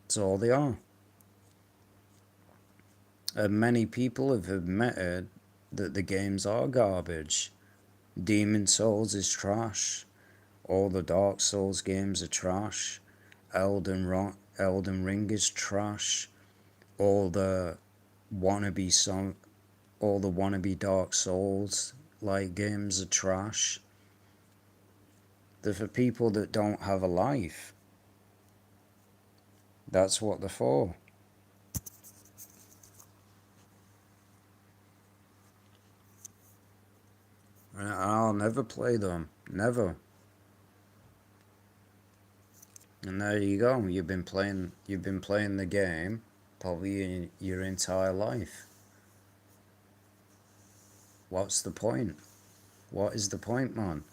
That's all they are. And many people have admitted that the games are garbage. Demon Souls is trash. All the Dark Souls games are trash. Elden Ring is trash. All the wannabe Dark Souls like games are trash. They're for people that don't have a life. That's what they're for. And I'll never play them. Never. And there you go. You've been playing the game probably in your entire life. What's the point? What is the point, man?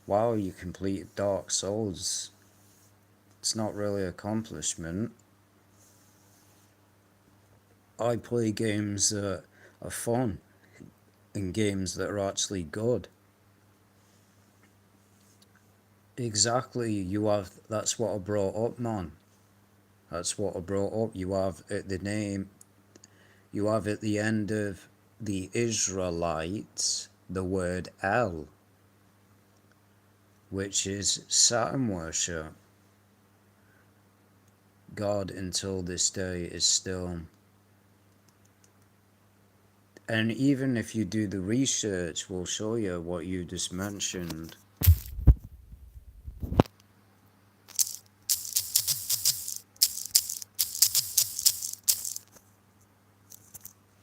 Wow, you completed Dark Souls. It's not really an accomplishment. I play games that are fun and games that are actually good. Exactly, you have. That's what I brought up, man. That's what I brought up. You have at the name. You have at the end of the Israelites the word El, which is Saturn worship. God until this day is still. And even if you do the research, we'll show you what you just mentioned.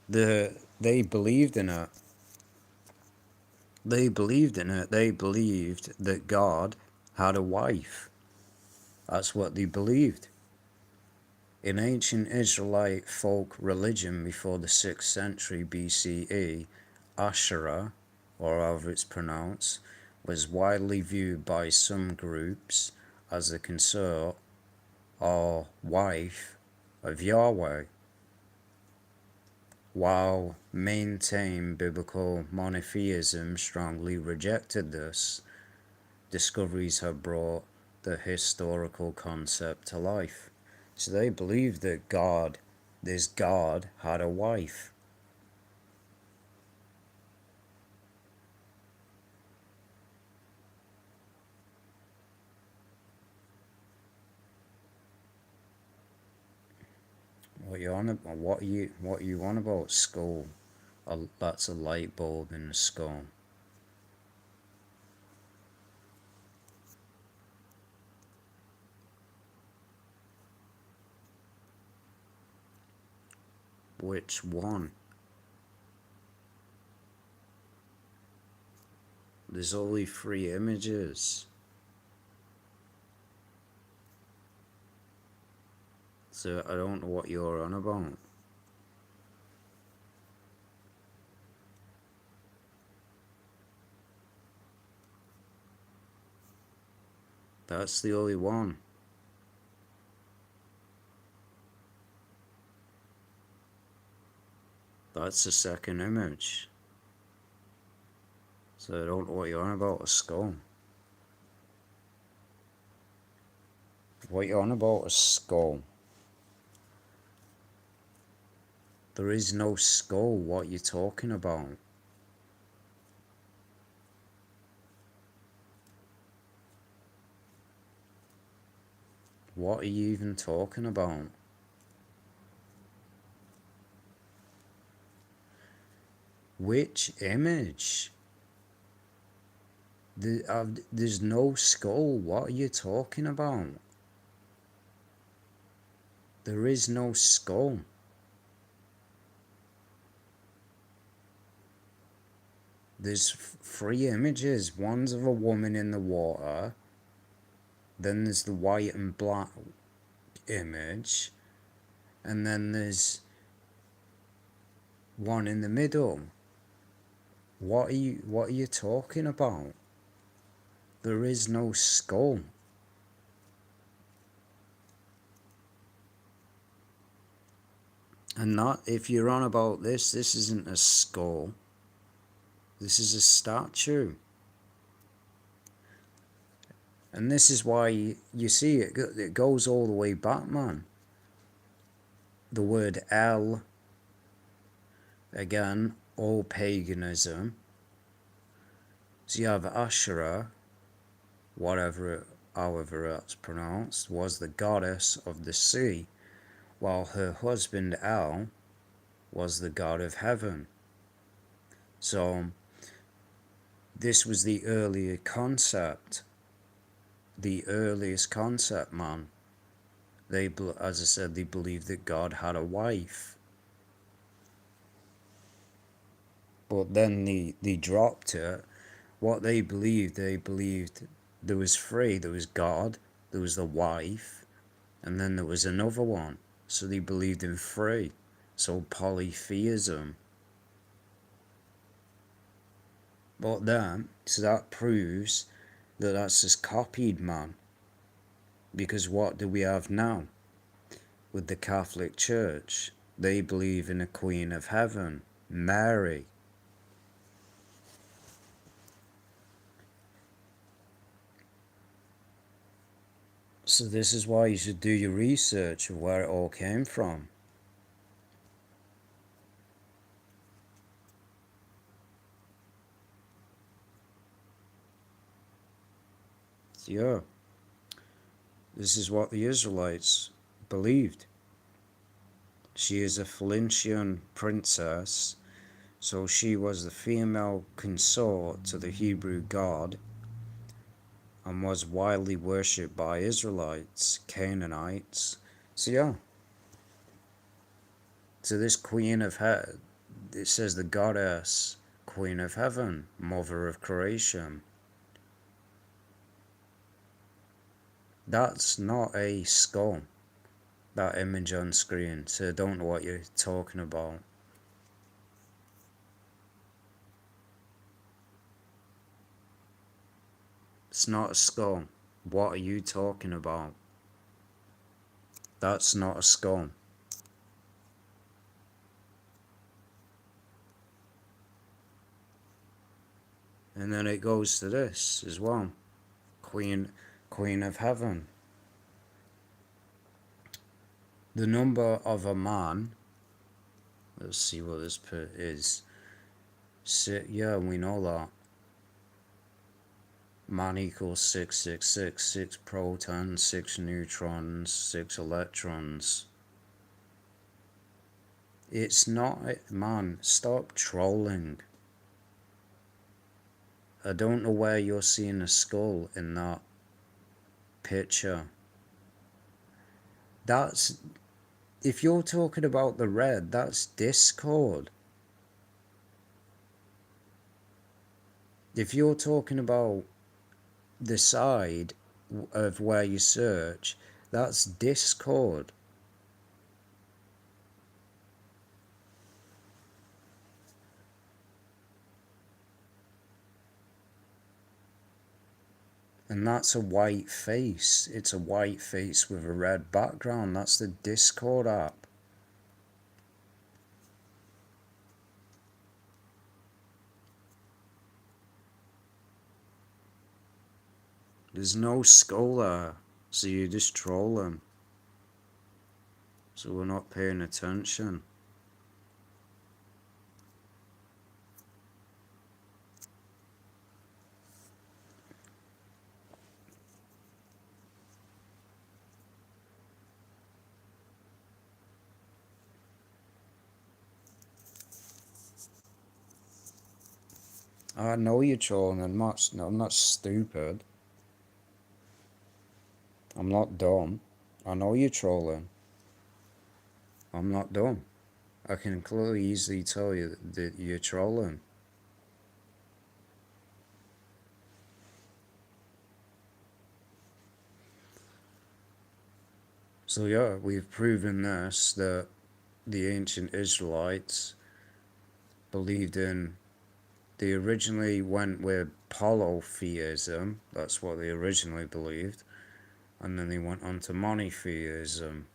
They believed in it. They believed in it. They believed that God had a wife. That's what they believed. In ancient Israelite folk religion before the 6th century BCE, Asherah, or however it's pronounced, was widely viewed by some groups as the consort or wife of Yahweh, while maintained biblical monotheism strongly rejected this. Discoveries have brought the historical concept to life. So they believed that this God, had a wife. What you on about? What you on about? Skull. That's a light bulb in the skull. Which one? There's only 3 images. So I don't know what you're on about. That's the only one. That's the second image. So I don't know what you're on about, a skull. What you're on about, a skull. There is no skull, what you talking about? What are you even talking about? Which image? There's no skull, what are you talking about? There is no skull. There's 3 images. One's of a woman in the water. Then there's the white and black image. And then there's one in the middle. What are you talking about? There is no skull. And not if you're on about this isn't a skull. This is a statue. And this is why you see it goes all the way back, man. The word El, again, all paganism. So you have Asherah, however it's pronounced, was the goddess of the sea, while her husband El was the god of heaven. So this was the earlier concept, the earliest concept, man. They, as I said, they believed that God had a wife. But then they dropped it. What they believed there was 3. There was God, there was the wife, and then there was another one. So they believed in three. So polytheism. But then, so that proves that that's just copied, man. Because what do we have now with the Catholic Church? They believe in a Queen of Heaven, Mary. So this is why you should do your research of where it all came from. So yeah, this is what the Israelites believed. She is a Phoenician princess, so she was the female consort to the Hebrew god and was widely worshipped by Israelites, Canaanites. So yeah, so this Queen of Heaven, it says the goddess, Queen of Heaven, Mother of Creation. That's not a skull, that image on screen, so I don't know what you're talking about. It's not a skull. What are you talking about? That's not a skull. And then it goes to this as well. Queen of Heaven. The number of a man, let's see what this is. Yeah, we know that. Man equals 666, 6 protons, 6 neutrons, 6 electrons. It's not, man, stop trolling. I don't know where you're seeing a skull in that picture. That's, if you're talking about the red, that's Discord. If you're talking about the side of where you search, that's Discord. And that's a white face. It's a white face with a red background. That's the Discord app. There's no skull there, so you just troll them. So we're not paying attention. I know you're trolling. I'm not stupid. I'm not dumb. I know you're trolling. I'm not dumb. I can clearly easily tell you that you're trolling. So yeah, we've proven this, that the ancient Israelites believed in, they originally went with polytheism, that's what they originally believed, and then they went on to monotheism.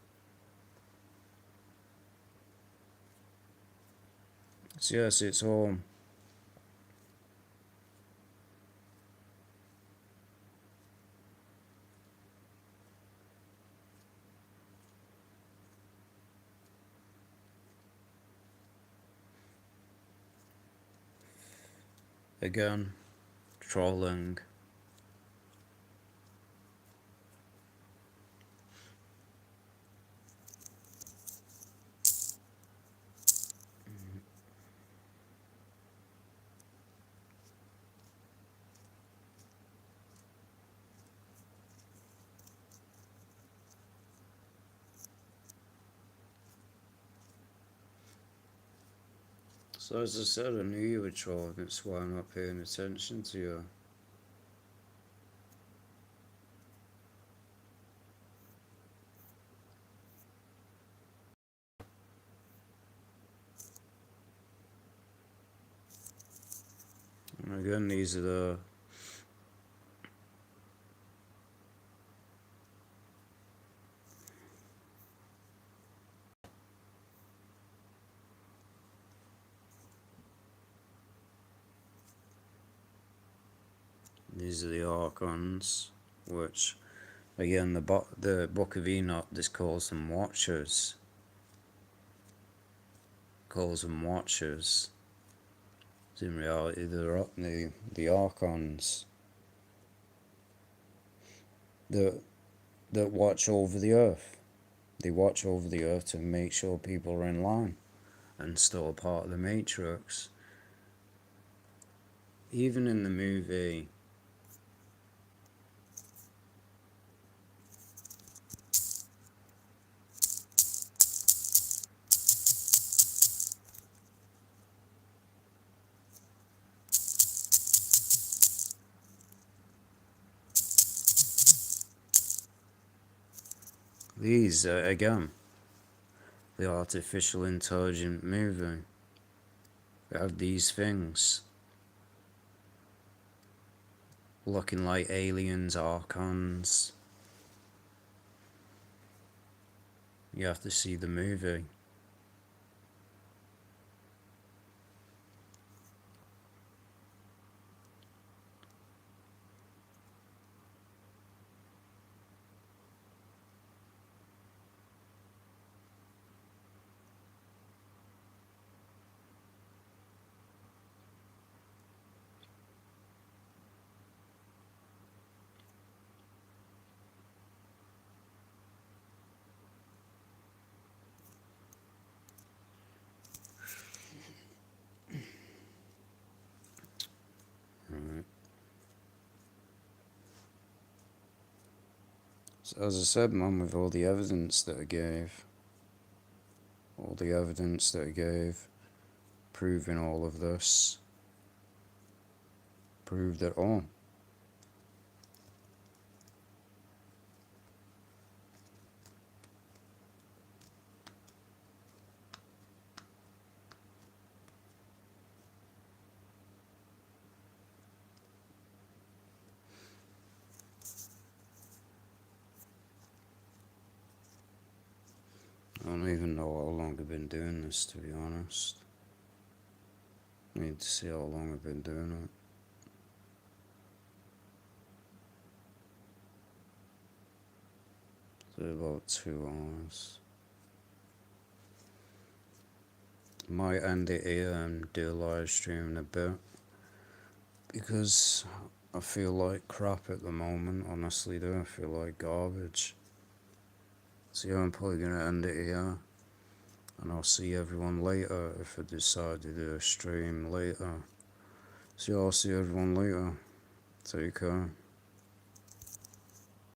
So yes, it's all again trolling. So as I said, I knew you were trolling, that's why I'm not paying attention to you. And again, these are the archons, which again the Book of Enoch just calls them watchers. So in reality, they're the archons that watch over the earth. They watch over the earth to make sure people are in line and still a part of the matrix. Even in the movie, these again, the artificial intelligent movie, they have these things looking like aliens, archons. You have to see the movie. Right. So as I said, man, with all the evidence that I gave, proving all of this, proved it all. I don't even know how long I've been doing this, to be honest. I need to see how long I've been doing it. So about 2 hours. Might end it here and do a live stream in a bit, because I feel like crap at the moment. Honestly, do I feel like garbage? So yeah, I'm probably gonna end it here, and I'll see everyone later if I decide to do a stream later. So yeah, I'll see everyone later. Take care.